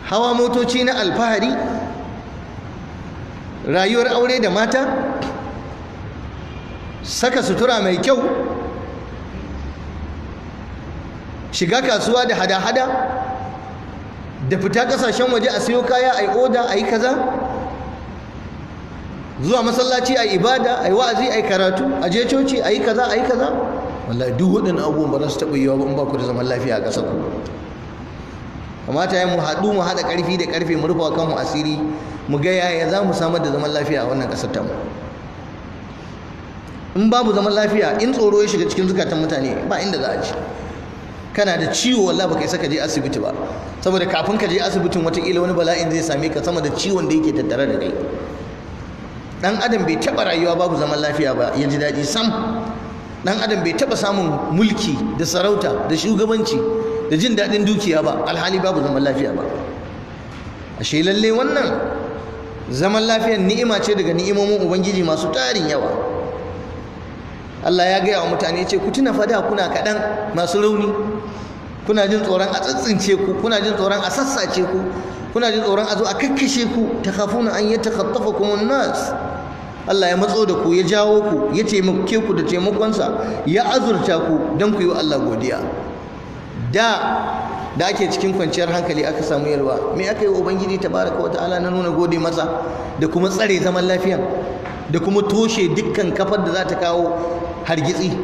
hawa motoci na alfahari, rayuwar aure da mata, saka sutura mai kyau, shiga kasuwa da hada-hada, da fita kasashen waje a siyo kaya, a yi oda, a yi kaza, zuwa masallaci a yi ibada, a yi wa'azi, a yi karatu, a je coci, a yi kaza, a yi kaza. Wallahi duk waɗannan abubuwan ba za su taɓa yiwa ba in ba ku da zaman lafiya a ƙasar ku. Kamata ya mu haɗu, mu haɗa ƙarfi da ƙarfe, mu rufa kanmu asiri, mu ga yaya za mu samar da zaman lafiya a wannan ƙasar tamu. In babu zaman lafiya, in tsoro ya shiga cikin zukatan mutane, ba inda za a ci. Kana da ciwo wallahi baka isa ka je asibiti ba, saboda kafin ka je asibitin wataƙila wani bala'in zai same ka sama da ciwon da yake tattare da kai. Dan adam bai taɓa rayuwa babu zaman lafiya ba ya ji daɗi sam. Dan adam bai taɓa samun mulki da sarauta da shugabanci da jin daɗin dukiya ba alhali babu zaman lafiya ba. Ashe lalle wannan zaman lafiyar ni'ima ce daga ni'imomin ubangiji masu tarin yawa. Allah ya gaya wa mutane, ce ku tuna fada kuna kaɗan masu rauni, kuna jin tsoron a tsintsince ku, kuna jin tsoron a sassace ku, kuna jin tsoron a zo a kakkashe ku, takhafuna an yatakhatafakum an-nas. Allah ya matso da ku, ya jawo ku, ya taimake ku da taimakonsa, ya azurta ku don ku yi wa Allah godiya. Da da ake cikin kwanciyar hankali aka samu yalwa, me aka yi wa ubangiji tabaraka wa ta'ala na nuna gode masa da kuma tsare zaman lafiya da kuma toshe dukkan kafar da za ta kawo hargitsi.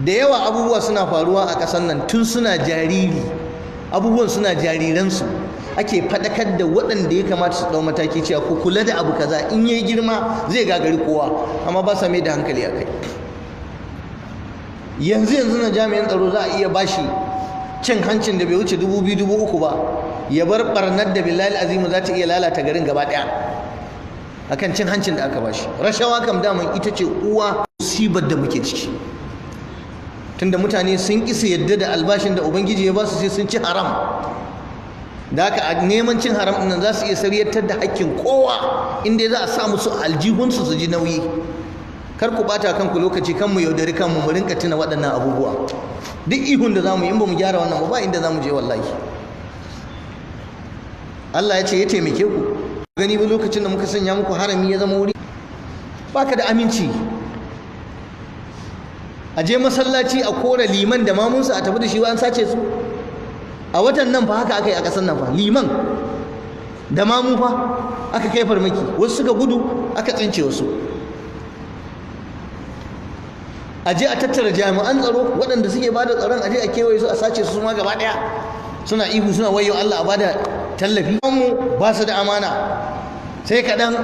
Da yawa abubuwa suna faruwa a ƙasar nan tun suna jariri, abubuwan suna jariransu ake faɗakar da waɗanda ya kamata su ɗau mataki cewa ku kula da abu kaza, in yayi girma zai gagari kowa, amma ba sa mai da hankali a kai. Yanzu na jami'an tsaro za a iya bashi cin hancin da bai wuce 2,000 3,000 ba, ya bar barnar da billahi azimu za ta iya lalata garin gaba ɗaya akan cin hancin da aka bashi. Rashawa kam daman ita ce uwa musibar da muke ciki, tunda mutane sun ƙi su yadda da albashin da ubangiji ya ba su sai sun ci haram. Da haka a neman cin haram ɗin nan za su iya saryantar da hakkin kowa inda za a sa musu aljihunsu su ji nauyi. Kar ku ɓata kanku lokaci, kanmu yaudari kanmu, mu rinka tuna waɗannan abubuwa. Duk ihun da za mu yi in ba mu gyara wannan ba inda za mu je wallahi. Allah ya ce ya taimake ku. Gani ba lokacin da muka sanya muku harami ya zama wuri baka da aminci. A je masallaci a kora liman da mamunsa a tafi da shi an sace su. A watan nan fa haka aka yi a ƙasar nan fa, liman da mamu fa aka kai farmaki, wasu suka gudu aka tsince wasu. A je a tattara jami'an tsaro waɗanda suke ba da tsaron, a je a kewaye su a sace su ma gaba ɗaya, suna ihu suna wayo Allah a bada tallafi. Mu ba su da amana sai kaɗan.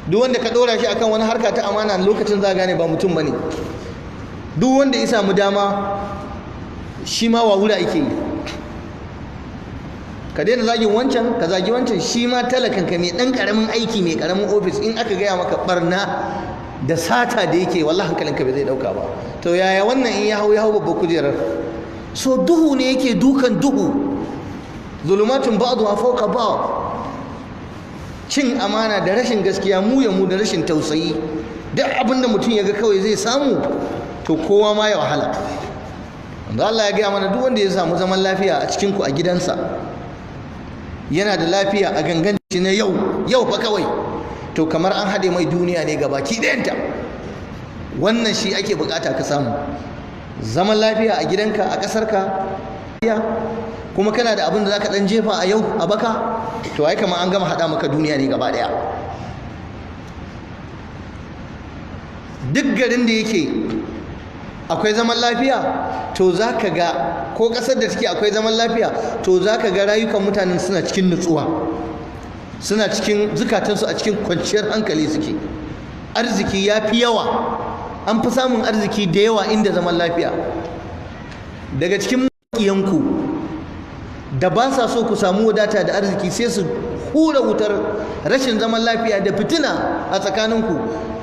Duk wanda ka ɗora shi akan wani harka ta amana lokacin za gane ba mutum ba ne. Duk wanda ya samu dama shi ma wawura ake yi. Ka daina zagin wancan, ka zagi wancan, shi ma talakan ka mai ɗan ƙaramin aiki, mai ƙaramin ofis, in aka gaya maka barna da sata da yake wallahi hankalinka bai zai dauka ba. To yaya wannan in ya hau babbar kujerar? So duhu ne yake dukan duhu, zulumatun ba'dha fawqa ba'd. Cin amana da rashin gaskiya, mu ya mu da rashin tausayi, duk abinda mutum ya ga kawai zai samu to kowa ma ya wahala. wanda Allah ya gaya mana duk wanda ya samu zaman lafiya a cikin ku a gidansa, yana da lafiya a gangan shi na yau fa kawai, to kamar an haɗe mai duniya ne gabaki ɗayanta. Wannan shi ake bukata ka samu, zaman lafiya a gidanka, a ƙasarka, kuma kana da abin da zaka ɗan jefa a yau a baka, to ai kamar an gama haɗa maka duniya ne gaba ɗaya. Duk garin da yake akwai zaman lafiya, to za ka ga, ko ƙasar da take akwai zaman lafiya, to za ka ga rayukan mutanen suna cikin nutsuwa, suna cikin zukatansu a cikin kwanciyar hankali suke. Arziki ya fi yawa, an fi samun arziki da yawa inda zaman lafiya. Daga cikin maƙiyanku da ba sa so ku samu wadata da arziki, sai su hura wutar rashin zaman lafiya da fitina a tsakaninku,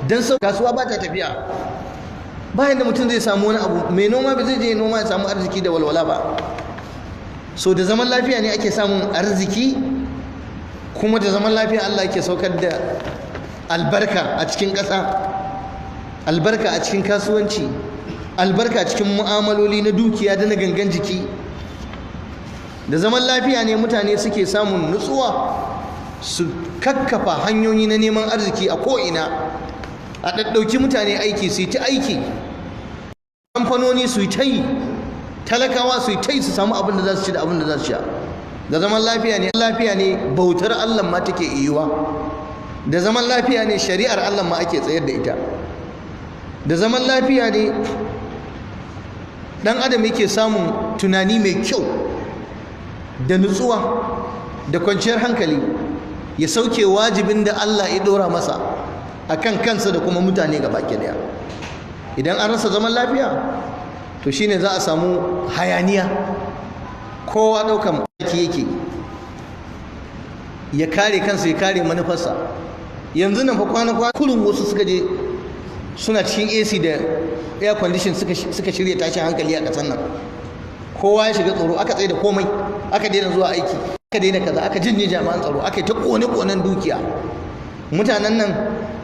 don sau kasuwa ba ta tafiya. Bayan da mutum zai samu wani abu, mai noma ba zai je noma ya samu arziki da walwala ba. So da zaman lafiya ne ake samun arziki, kuma da zaman lafiya Allah yake saukar da albarka a cikin ƙasa, albarka a cikin kasuwanci, albarka a cikin mu'amaloli na dukiya da na gangan jiki. Da zaman lafiya ne mutane suke samun nutsuwa, su kakkafa hanyoyi na neman arziki a ko'ina, a ɗaɗɗauki mutane aiki su yi ta aiki, kamfanoni su yi ta yi, talakawa su yi ta yi, su samu abin da za su ci da abin da za su sha. Da zaman lafiya ne bautar Allah ma take iyuwa. Da zaman lafiya ne shari'ar Allah ma ake tsayar da ita. Da zaman lafiya ne ɗan adam yake samun tunani mai kyau da nutsuwa da kwanciyar hankali, ya sauke wajibin da Allah ya ɗora masa akan kansa da kuma mutane gaba ɗaya. Idan an rasa zaman lafiya, to shine za a samu hayaniya, kowa ɗaukan mataki yake ya kare kansa, ya kare manufarsa. Yanzu nan fa kwana kurun wasu suka je suna cikin AC da air condition suka shirya tashin hankali a ƙasar nan. Kowa ya shiga tsoro, aka tsaye da komai, aka daina zuwa aiki, aka daina kaza, aka jinne jami'an tsaro, aka yi ta ƙone-ƙonen dukiya. Mutanen nan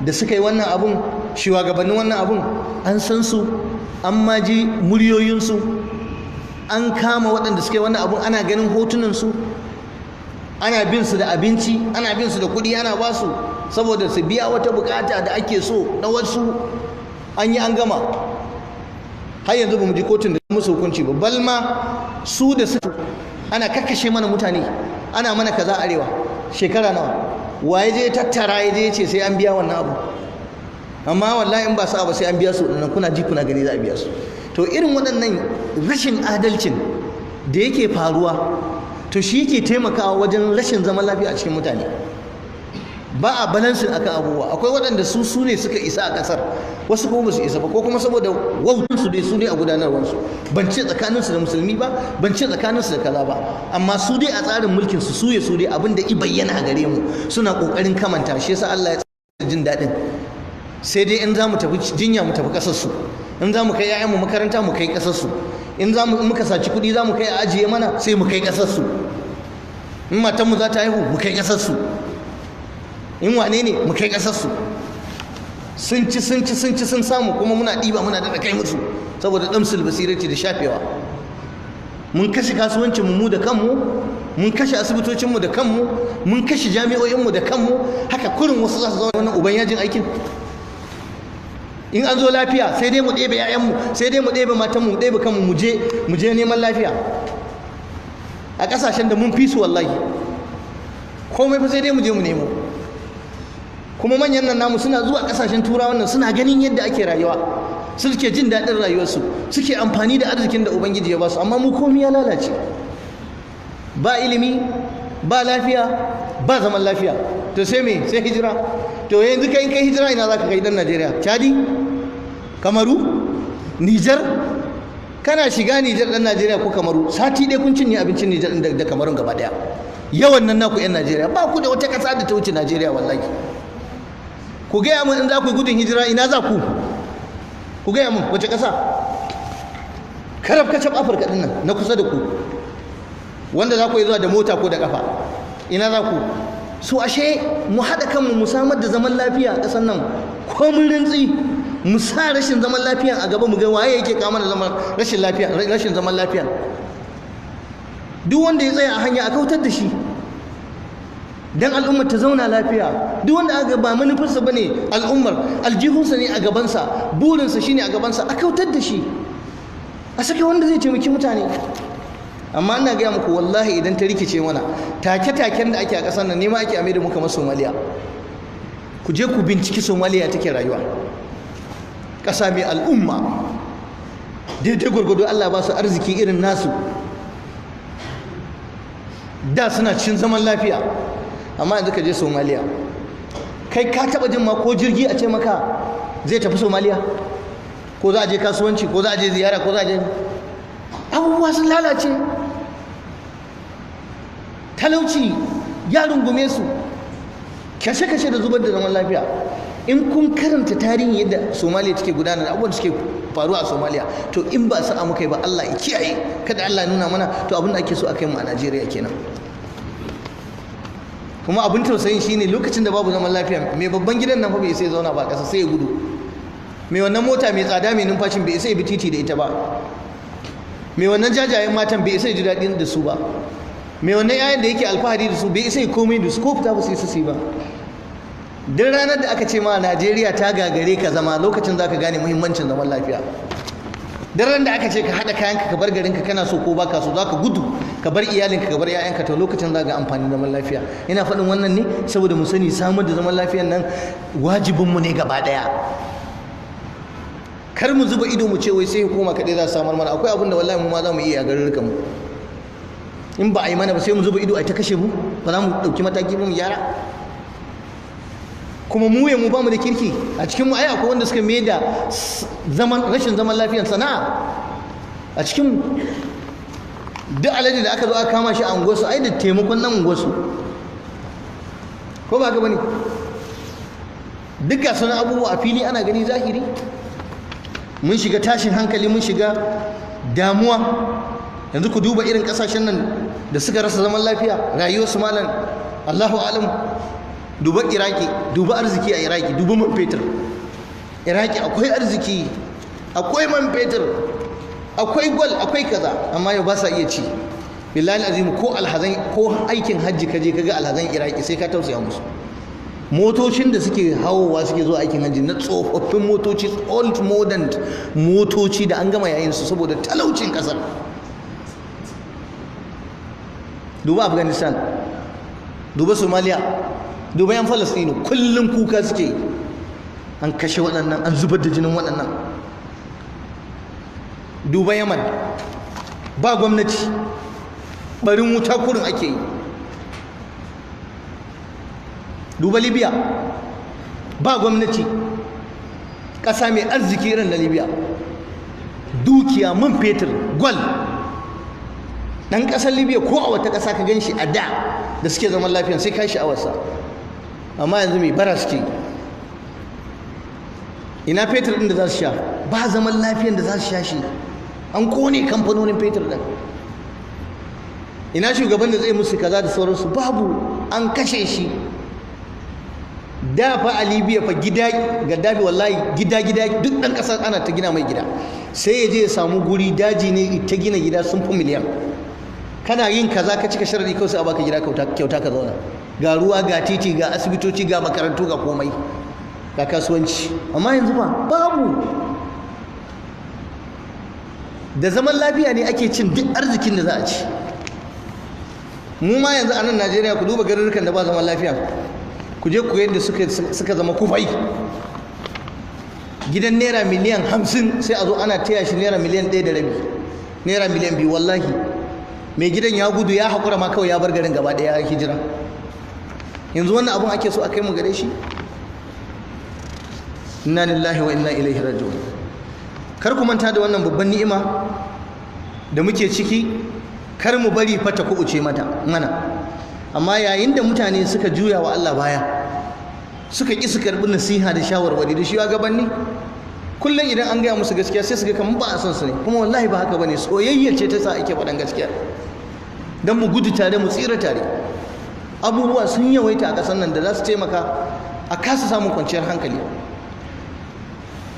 da suka yi wannan abun, shugabannin wannan abun, an san su, an ma ji muryoyinsu, an kama waɗanda suka yi wannan abun, ana ganin hotunansu, ana bin su da abinci, ana bin su da kuɗi, ana ba su saboda su biya wata bukata da ake so na wasu. An yi an gama, har yanzu ba mu ji kotun da musu hukunci ba, balma su da su ana kakkashe mana mutane, ana mana kaza arewa. Shekara nawa? Waye je tattara ya je ce sai an biya wannan abu? Amma wallahi in ba sa ba sai an biya su, nan kuna ji kuna gani za a biya su. To irin waɗannan rashin adalcin da yake faruwa, to shi yake taimakawa wajen rashin zaman lafiya a cikin mutane. Ba a balansin akan abubuwa. Akwai waɗanda su ne suka isa a ƙasar, wasu kuma ba su isa ba, ko kuma saboda wautansu dai su ne a gudanarwarsu. Ban ce tsakaninsu da musulmi ba, ban ce tsakaninsu da kaza ba, amma su dai a tsarin mulkin su dai abin da i bayyana a gare mu suna ƙoƙarin kamanta. Shi yasa Allah ya tsara jin daɗin. Sai dai in za mu tafi jinya mu tafi ƙasarsu, in za mu kai 'ya'yanmu makaranta mu kai ƙasarsu, in muka saci kuɗi za mu kai a ajiye mana sai mu kai ƙasarsu, in matanmu za ta haihu mu kai ƙasarsu, in wane ne mu kai ƙasarsu. Sun ci sun samu, kuma muna ɗiba muna daɗa kai musu saboda ɗamsul basirati da shafewa. Mun kashe kasuwancinmu mu da kanmu, mun kashe asibitocinmu da kanmu, mun kashe jami'o'inmu da kanmu. Haka kurin wasu za su zama wannan uban yajin aikin. In an zo lafiya sai dai mu ɗebe 'ya'yanmu, sai dai mu ɗebe matanmu, mu ɗebe kanmu, mu je neman lafiya a ƙasashen da mun fi su wallahi. Komai fa sai dai mu je mu nemo. Kuma manyan nan namu suna zuwa ƙasashen turawan nan, suna ganin yadda ake rayuwa, suke jin daɗin rayuwarsu, suke amfani da arzikin da ubangiji ya ba su. Amma mu komai ya lalace, ba ilimi, ba lafiya, ba zaman lafiya. To sai me? Sai hijira. To yanzu kai in kai hijira ina za ka kai dan Najeriya? Chadi, Kamaru, Nijar? Kana shiga Nijar dan Najeriya ko Kamaru, sati ɗaya kun cinye abincin Nijar da Kamarun gaba ɗaya. Yawan nan naku 'yan Najeriya, ba ku da wata ƙasa da ta wuce Najeriya wallahi. Ku gaya mun in za ku yi gudun hijira ina za ku? Ku gaya mun wace ƙasa? Karab kacab Afirka ɗin nan na kusa da ku, wanda za ku yi zuwa da mota ko da ƙafa, ina za ku? So ashe mu haɗa kanmu mu samar da zaman lafiya a ƙasar nan, ko mun rintsi mu sa rashin zaman lafiya a gaba, mu ga waye yake kama da rashin zaman lafiya. Duk wanda ya tsaya a hanya a kautar da shi, dan al'ummar ta zauna lafiya. Duk wanda aka ba manufarsa bane al'ummar, aljihunsa ne a gabansa, burinsa shine a gabansa, a kautar da shi, a sake wanda zai taimaki mutane. Amma ina gaya muku wallahi idan ta rikice mana, take-taken da ake a ƙasar nan nema ake ame da mu kamar Somaliya. Ku je ku binciki Somaliya take rayuwa, ƙasa mai al'umma, daidai gwargwado Allah ba su arziki irin nasu, da suna cikin zaman lafiya. Amma yanzu ka je Somaliya, kai ka taɓa jin ma ko jirgi a ce maka zai tafi Somaliya, ko za a je kasuwanci, ko za a je ziyara, ko za a je, abubuwa sun lalace. Talauci ya rungume su, kashe-kashe da zubar da zaman lafiya. In kun karanta tarihin yadda Somaliya take gudanar, abubuwan da suke faruwa a Somaliya, to in ba sa'a muka yi ba Allah ya kiyaye, kada Allah ya nuna mana, to abin da ake so a kai mu a Najeriya kenan. Kuma abin tausayin shine lokacin da babu zaman lafiya, mai babban gidan nan fa bai sai zauna ba ƙasa, sai ya gudu. Mai wannan mota mai tsada mai numfashin bai sai bi titi da ita ba. Mai wannan jajayen matan bai sai ji daɗin da su ba. Mai wannan 'ya'yan da yake alfahari da su bai sai komai da su, ko fita ba su yi ba. Duk ranar da aka ce ma Najeriya ta gagare ka zama, lokacin za ka gane muhimmancin zaman lafiya. Duk ran da aka ce ka haɗa kayanka ka bar garinka, kana so ko baka so, za ka gudu ka bar iyalinka ka bar 'ya'yanka, to lokacin za ga amfani zaman lafiya. Ina faɗin wannan ne saboda mu sani samar da zaman lafiyan nan wajibinmu ne gaba ɗaya. Kar mu zuba ido mu ce wai sai hukuma kaɗai za su samar mana. Akwai abin da wallahi mu ma za mu iya a garurukan mu. In ba a yi mana ba sai mu zuba ido a ta kashe mu, ba za mu ɗauki mataki ba mu gyara. Kuma mu ba mu da kirki a cikin mu. Ai akwai wanda suka mai da rashin zaman lafiyar sana'a a cikin mu. Duk alaji da aka zo aka kama shi a unguwarsu, ai da taimakon nan unguwarsu, ko ba ka bane? Duk ga sunan abubuwa a fili ana gani zahiri. Mun shiga tashin hankali, mun shiga damuwa. Yanzu ku duba irin kasashen nan da suka rasa zaman lafiya, rayuwarsu malam Allahu alam. Duba Iraki, duba arziki a Iraki, duba man fetur. Iraki akwai arziki, akwai man fetur, akwai gwal, akwai kaza, amma yau ba sa iya ci. Billahi azim, ko alhazan, ko aikin hajji kaje kaga alhazan Iraki sai ka tausaya musu. Motocin da suke hawowa suke zuwa aikin hajji na tsofaffin motoci, old modern motoci da an gama yayin su saboda talaucin kasar. duba Afghanistan, duba Somalia, duba yan Falastinu, kullum kuka suke an kashe waɗannan, an zubar da jinin waɗannan. Duba Yaman, ba gwamnati, barin wuta kurin ake yi. Duba Libya, ba gwamnati, ƙasa mai arziki irin na Libya, dukiya, man fetur, gwal. Dan ƙasar Libya ko a wata ƙasa ka gan shi a da suke zaman lafiya sai ka sha'awarsa, amma yanzu mai bara suke. Ina fetur ɗin da za su sha? Ba zaman lafiyan da za su sha shi, an kone kamfanonin fetur ɗin. Ina shugaban da zai musu kaza da sauransu? Babu, an kashe shi. Da fa a Libya fa gida Gaddafi wallahi gida duk ɗan ƙasar ana ta gina mai gida, sai ya je ya samu guri daji ne ta gina gida sun fi miliyan. Kana yin kaza ka cika sharadi kawai sai a baka gida kyauta ka zauna, ga ruwa, ga titi, ga asibitoci, ga makarantu, ga komai, ga kasuwanci. Amma yanzu ba, babu. Da zaman lafiya ne ake cin duk arzikin da za a ci. Mu ma yanzu a nan Najeriya ku duba garurrukan da ba zaman lafiya, ku je ku yadda suka zama kufai. Gidan naira miliyan 50 sai a zo ana taya shi naira miliyan 1.5, naira miliyan 2. wallahi mai gidan ya gudu, ya haƙura ma kawai, ya bar garin gaba ɗaya, ya hijira. Yanzu wannan abun ake so a kai mu gare shi? Inna lillahi wa inna ilaihi raji'un. Kar ku manta da wannan babban ni'ima da muke ciki, kar mu bari fata kuɓuce mana. Amma yayin da mutane suka juya wa Allah baya, suka ƙi su karɓi nasiha da shawarwari da shugabanni, kullum idan an gaya musu gaskiya sai su ga kamar ba a son su ne, kuma wallahi ba haka bane. Soyayya ce ta sa ake faɗan gaskiya, dan mu gudu tare, mu tsira tare. Abubuwa sun yawaita a ƙasar nan da za su taimaka a kasa samun kwanciyar hankali.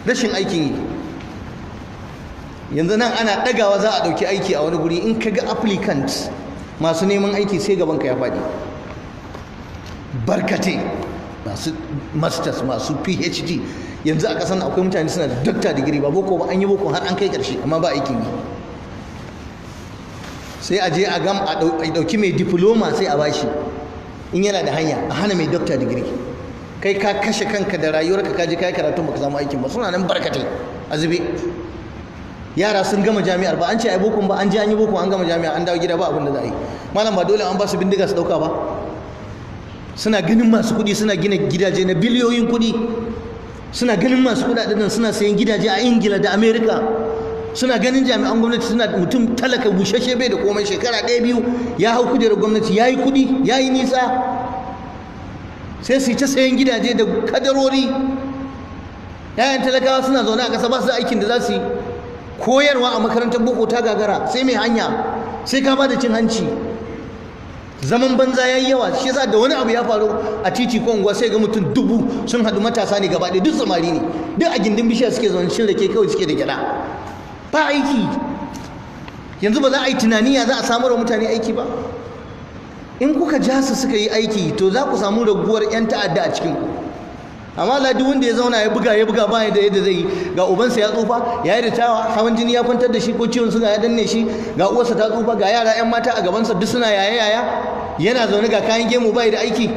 Rashin aikin yi, yanzu nan ana ɗagawa za a ɗauki aiki a wani guri, in ka ga applicant masu neman aiki sai gabanka ya faɗi. Barkate, masu masters, masu phd. Yanzu a ƙasar akwai mutane suna da doctor degree, ba boko ba, an yi boko har an kai ƙarshe, amma ba aikin yi. Sai a je a ɗauki mai diploma sai a bashi, in yana da hanya, a hana mai doctor degree. Kai ka kashe kanka da rayuwarka, ka je ka yi karatu baka samu aikin ba. Suna nan barkatai a zube. Yara sun gama jami'ar, ba an ce ai bokon ba, an je an yi boko, an gama jami'a, an dawo gida ba abin da za a yi. Malam ba dole an ba su bindiga su ɗauka ba? Suna ganin masu kuɗi suna gina gidaje na biliyoyin kuɗi, suna ganin masu kuɗaɗen nan suna sayan gidaje a Ingila da Amerika, suna ganin jami'an gwamnati suna mutum talaka bushashe bai da komai, shekara 1-2 ya hau kujerar gwamnati, ya yi kuɗi, ya yi nisa, sai su yi ta sayan gidaje da kadarori. Yayan talakawa suna zaune a ƙasa ba su da aikin da za su yi. Koyarwa a makarantar boko ta gagara, sai mai hanya, sai ka ba da cin hanci. Zaman banza ya yi yawa, shi yasa da wani abu ya faru a titi ko unguwa sai ga mutum 1000 sun haɗu, matasa ne gaba ɗaya, duk samari ne, duk a gindin bishiya suke zaune, shin rake kawai suke da gyaɗa. Ba aiki. Yanzu ba za a yi tunani ya za a samar wa mutane aiki ba? In kuka ja su suka yi aiki, to za ku samu raguwar 'yan ta'adda a cikin ku. Amma la duk wanda ya zauna ya buga ba da yadda zai yi, ga ubansa ya tsufa, ya yi ritaya, hawan jini ya kwantar da shi ko ciwon suga ya danne shi, ga uwarsa ta tsufa, ga yara 'yan mata a gabansa duk suna yaya, yana zaune ga kayan gemu bai da aiki.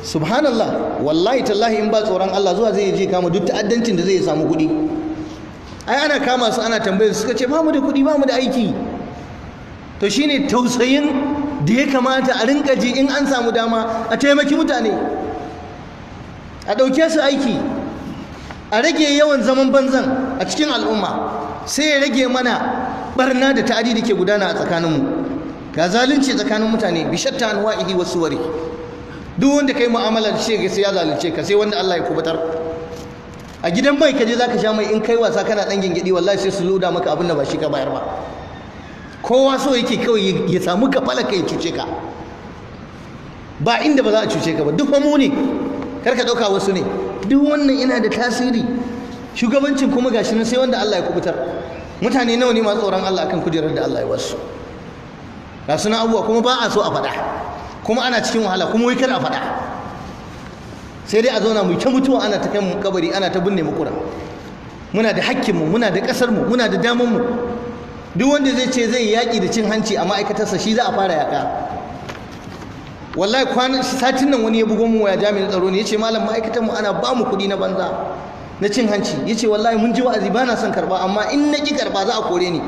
Subhanallah, wallahi tallahi in ba tsoron Allah zuwa zai je kama duk ta'addancin da zai samu kuɗi. Ai ana kama su ana tambayar su, suka ce ba mu da kuɗi, ba mu da aiki. To shine tausayin da ya kamata a rinka ji in an samu dama a taimaki mutane, a ɗauke su aiki, a rage yawan zaman banzan a cikin al'umma, sai ya rage mana barna da ta'adi da ke gudana a tsakaninmu. Ga zalunci tsakanin mutane bi shatta anwa'ihi wa suwari. Duk wanda kai mu'amala da shi sai ya zalunce ka, sai wanda Allah ya kubutar. A gidan mai kaje zaka sha mai, in kai wasa kana dan gingidi, wallahi sai su loda maka abin da ba shi ka bayar ba. Kowa so yake kawai ya samu kafala kai cuce ka. Ba inda ba za a cuce ka ba, duk mu ne. Karka dauka wasu ne. Duk wannan yana da tasiri. Shugabancin kuma gashi nan sai wanda Allah ya kubutar. Mutane nawa ne masu tsoron Allah akan kujerar da Allah ya wasu. Ga suna abubuwa kuma ba a so a faɗa, kuma ana cikin wahala, kuma wai kar a faɗa. Sai dai a zauna mu ta mutuwa, ana ta kai mu kabari, ana ta binne mu kura. Muna da hakkinmu, muna da ƙasarmu, muna da damanmu. Duk wanda zai ce zai yaƙi da cin hanci a ma'aikatarsa, shi za a fara yaƙa. wallahi satin nan wani ya bugo mu waya, jami'in tsaro ne, yace malam ma'aikatan mu ana ba mu kuɗi na banza na cin hanci. Yace wallahi mun ji wa'azi ba na son karba, amma in na ki karba za a kore ni,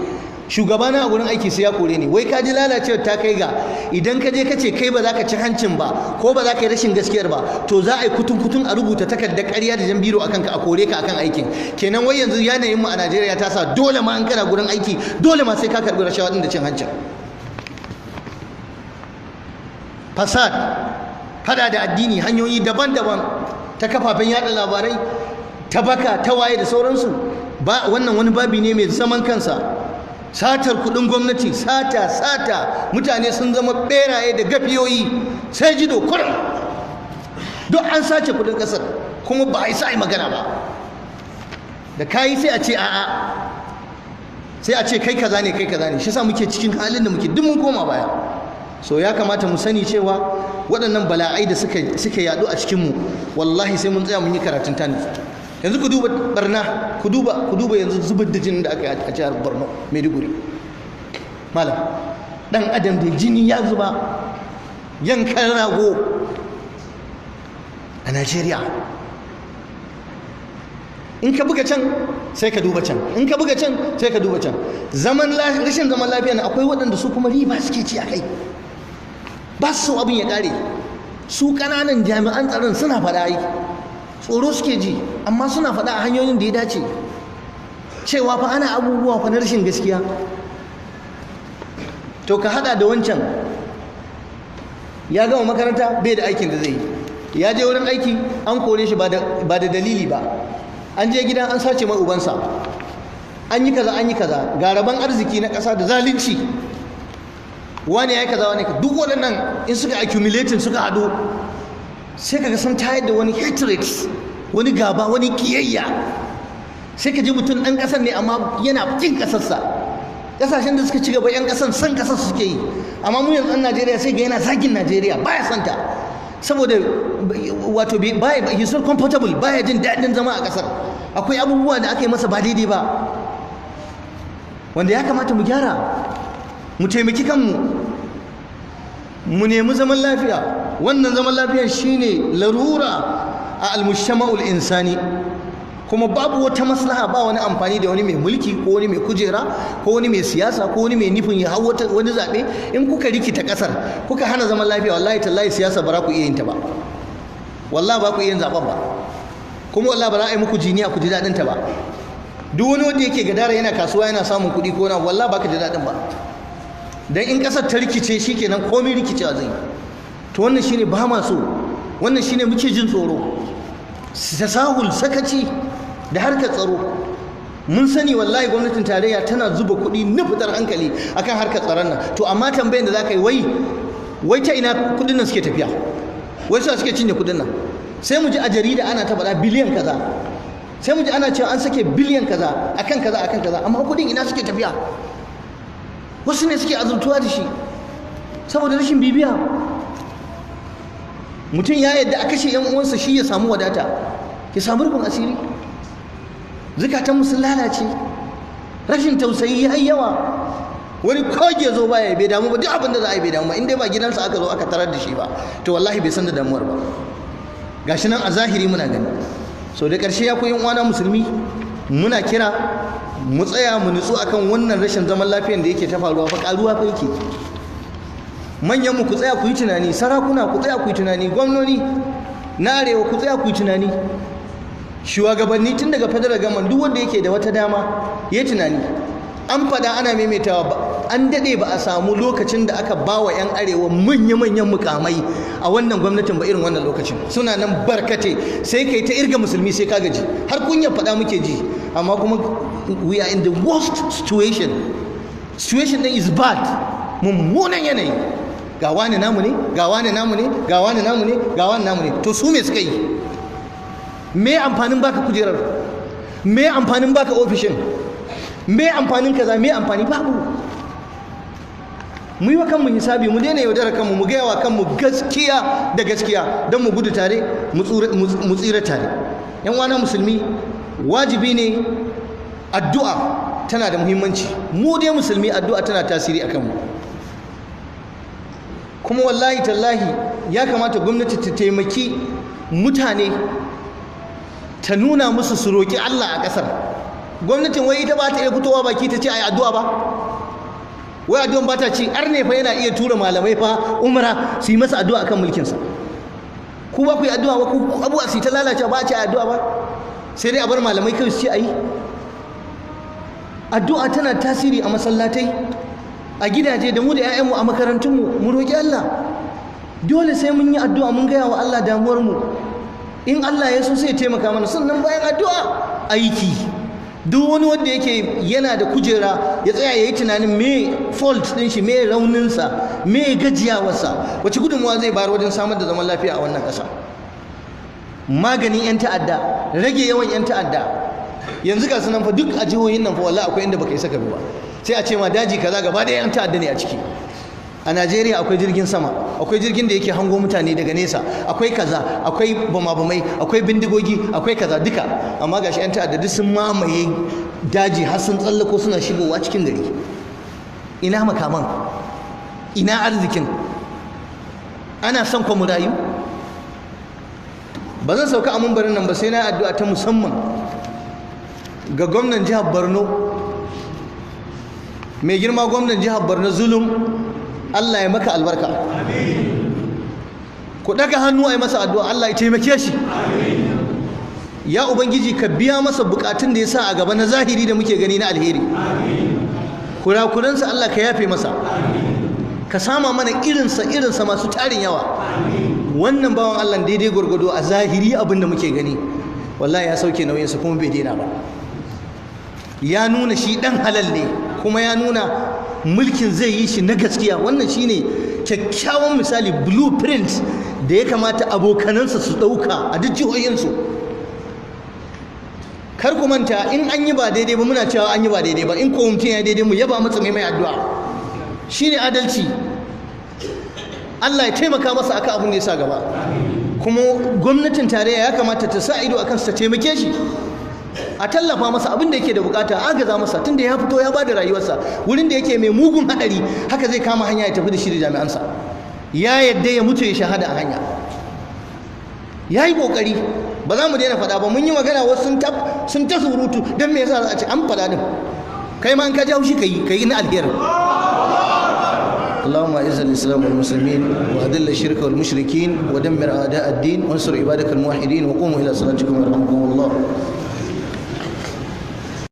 shugabana a gurin aiki sai ya kore ni. Wai ka ji lalacewar ta kai ga idan ka je ka ce kai ba za ka ci hancin ba ko ba za ka yi rashin gaskiyar ba, to za a yi kutun a rubuta takardar ƙarya da jan biro akan ka, a kore ka akan aikin. Kenan wai yanzu yanayin mu a Najeriya ta sa dole ma an kana gurin aiki dole ma sai ka karbi rashawa din da cin hancin. Fasad, fada da addini, hanyoyi daban-daban, ta kafafen yada labarai, ta baka, ta waye da sauransu. Wannan wani babi ne mai zaman kansa. Satar kudin gwamnati, sata, mutane sun zama beraye da gafiyoyi, sai jido kurum. Duk an sace kudin kasar kuma ba a yi sa'i magana ba. Da kayi sai a ce a'a, sai a ce kai kaza ne, shi sa muke cikin halin da muke, duk mun koma baya. So ya kamata mu sani cewa waɗannan bala'ai da suka yaɗu a cikinmu, wallahi sai mun tsaya mun yi karatun tani. Yanzu ku duba barna, ku duba yanzu zubar da jinin da aka yi a jihar Borno, Maiduguri. Malam, ɗan adam da jini ya zuba, yankan rago a Najeriya. In ka buga can sai ka duba can, in ka buga can sai ka duba can. Rashin zaman lafiya na akwai waɗanda su kuma riba suke ci a kai, ba su so abin ya ƙare. Su ƙananan jami'an tsaron suna faɗa yi, tsoro suke ji, amma suna faɗa a hanyoyin da ya dace cewa fa ana abubuwa fa na rashin gaskiya. To ka haɗa da wancan, ya gama makaranta bai da aikin da zai yi, ya je wurin aiki an kore shi ba da dalili ba, an je gidan an sace mai ubansa, an yi kaza, ga rabon arziki na ƙasa da zalunci, wani ya yi kaza, wani duk waɗannan in suka accumulating suka haɗu, sai kaga sun tayar da wani hatred, wani gaba, wani kiyayya. Sai ka ji mutum ɗan ƙasar ne amma yana kin ƙasarsa. Ƙasashen da suka ci gaba 'yan ƙasar san ƙasar suke yi, amma mu yanzu ɗan Najeriya sai ga yana zagin Najeriya, baya santa, saboda wato he's not comfortable, baya jin daɗin zama a ƙasar. Akwai abubuwa da aka yi masa ba daidai ba, wanda ya kamata mu gyara, mu taimaki kanmu, mu nemi zaman lafiya. Wannan zaman lafiya shine larura a al-mujtama'ul insani, kuma babu wata maslaha, ba wani amfani da wani mai mulki ko wani mai kujera ko wani mai siyasa ko wani mai nufin ya hau wani zaɓe. In kuka rikita ƙasar, kuka hana zaman lafiya, wallahi tallahi siyasa ba za ku iya yin ta ba, wallahi ba ku iya yin zaɓen ba, kuma wallahi ba za a yi muku jiniya ku ji daɗin ta ba. Duk wani wanda yake gadara yana kasuwa yana samun kuɗi ko na, wallahi ba ka ji daɗin ba. Dan in ƙasar ta rikice shikenan komai rikicewa zai. To wannan shine ba ma so, wannan shine muke jin tsoro. Tasahul, sakaci da harkar tsaro. Mun sani wallahi gwamnatin tarayya tana zuba kuɗi na fitar hankali akan harkar tsaron nan. To amma tambayin da zaka yi, wai ta ina kuɗin nan suke tafiya? Wai su suke cinye kuɗin nan? Sai mu ji a jarida ana ta faɗa biliyan kaza, sai mu ji ana cewa an sake biliyan kaza akan kaza, amma kuɗin ina suke tafiya? Wasu ne suke azurtuwa da shi saboda rashin bibiya. Mutum ya yadda a kashe 'yan uwansa shi ya samu wadata, ya samu rufin asiri. Zukatan sun lalace, rashin tausayi ya yi yawa. Wani koge zo baya bai damu ba, duk abin da za a yi bai damu ba, in dai ba gidansa aka zo aka tarar da shi ba, to wallahi bai san da damuwar ba. Gashi nan a zahiri muna gani. So da ƙarshe ya koyi uwana musulmi, muna kira mu tsaya mu nutsu akan wannan rashin zaman lafiyan da yake ta faruwa, fa karuwa fa yake. Manyan mu ku tsaya ku yi tunani, sarakuna ku tsaya ku yi tunani, gwamnoni na arewa ku tsaya ku yi tunani, shugabanni tun daga federal government, duk wanda yake da wata dama ya tunani. An fada ana maimaitawa ba, an dade ba a samu lokacin da aka bawa 'yan arewa manya-manyan mukamai a wannan gwamnatin ba irin wannan lokacin. Suna nan barkate, sai kai ta irga musulmi sai ka gaji, har kunya fada muke ji, amma kuma we are in the worst situation. Situation din is bad, mummunan yanayi. Ga wani namu ne, ga wani namu ne, ga wani namu ne, ga wani namu ne. To su me suka yi? Me amfanin baka kujerar? Me amfanin baka ofishin? Me amfanin kaza? Me amfani? Babu. Mu yi wa kanmu hisabi, mu daina yaudara kanmu, mu gaya wa kanmu gaskiya da gaskiya don mu gudu tare, mu tsira tare. Yan uwana musulmi, wajibi ne addu'a tana da muhimmanci. Mu dai musulmi addu'a tana tasiri a kanmu. kuma wallahi tallahi ya kamata gwamnati ta taimaki mutane, ta nuna musu su roƙi Allah a ƙasar. Gwamnatin wai ita ba ta iya fitowa baki ta ce ai addu'a ba, wai addu'an ba ta ci. Arne fa yana iya tura malamai fa umra su yi masa addu'a akan mulkinsa. Ku ba ku yi addu'a ba, ku abuwa su ta lalace ba a ce addu'a ba, sai dai a bar malamai kai su ce ayi. Addu'a tana tasiri a masallatai, a gidaje, da mu da 'ya'yanmu a makarantunmu. Mu roƙi Allah, dole sai mun yi addu'a, mun gaya wa Allah damuwarmu. In Allah ya so sai ya taimaka mana. Sannan bayan addu'a, aiki. Duk wani wanda yake yana da kujera ya tsaya ya yi tunanin me fault ɗin shi, me rauninsa, me gajiyawarsa, wace gudunmuwa zai bayar wajen samar da zaman lafiya a wannan ƙasa. Maganin 'yan ta'adda, rage yawan 'yan ta'adda. Yanzu ga sunan fa duk a jihohin nan fa wallahi akwai inda baka isa ka bi ba, sai a ce ma daji kaza gaba ɗaya 'yan ta'adda ne a ciki. A Najeriya akwai jirgin sama, akwai jirgin da yake hango mutane daga nesa, akwai kaza, akwai bama-bamai, akwai bindigogi, akwai kaza duka, amma gashi 'yan ta'adda duk sun mamaye daji har sun tsallako suna shigowa cikin gari. Ina makaman, ina arzikin? Ana son mu rayu? Ba zan sauka a mumbarin nan ba sai na addu'a ta musamman ga gwamnan jihar Borno, mai girma gwamnan jihar Borno Zulum. Allah ya maka albarka. Ku daga hannu a yi masa addu'a, Allah ya taimake shi. Ya Ubangiji ka biya masa bukatun da ya sa a gaba na zahiri da muke gani na alheri. Kurakuransa Allah ka yafe masa, ka sama mana irinsa masu tarin yawa. Wannan bawan Allah daidai gwargwado a zahiri abin da muke gani, wallahi ya sauke nauyinsa kuma bai daina ba. Ya nuna shi dan halal ne, kuma ya nuna mulkin zai yi shi na gaskiya. Wannan shine kyakkyawan misali, blueprint da ya kamata abokanansa su ɗauka a duk jihohinsu. Kar ku manta, in an yi ba daidai ba muna cewa an yi ba daidai ba, in ko mutum ya daidai mu yaba masa mai addu'a. Shine adalci. Allah ya taimaka masa akan abin da ya sa gaba. Kuma gwamnatin tarayya ya kamata ta sa ido akan sa, ta taimake shi, a tallafa masa abin da yake da bukata, agaza masa, tunda ya fito ya bada rayuwarsa wurin da yake mai mugun hadari, haka zai kama hanya ya tafi da shi da jami'ansa. Ya yadda ya mutu ya shahada a hanya. Ya yi kokari, ba za mu daina faɗa ba. Mun yi magana, wasu sun ta surutu, don me yasa za a ce an faɗa din. Kai ma in ka ji haushi ka yi na alheri. اللهم اعز الاسلام والمسلمين واذل الشرك والمشركين ودمر اعداء الدين وانصر عبادك الموحدين وقوموا الى صلاتكم يرحمكم الله.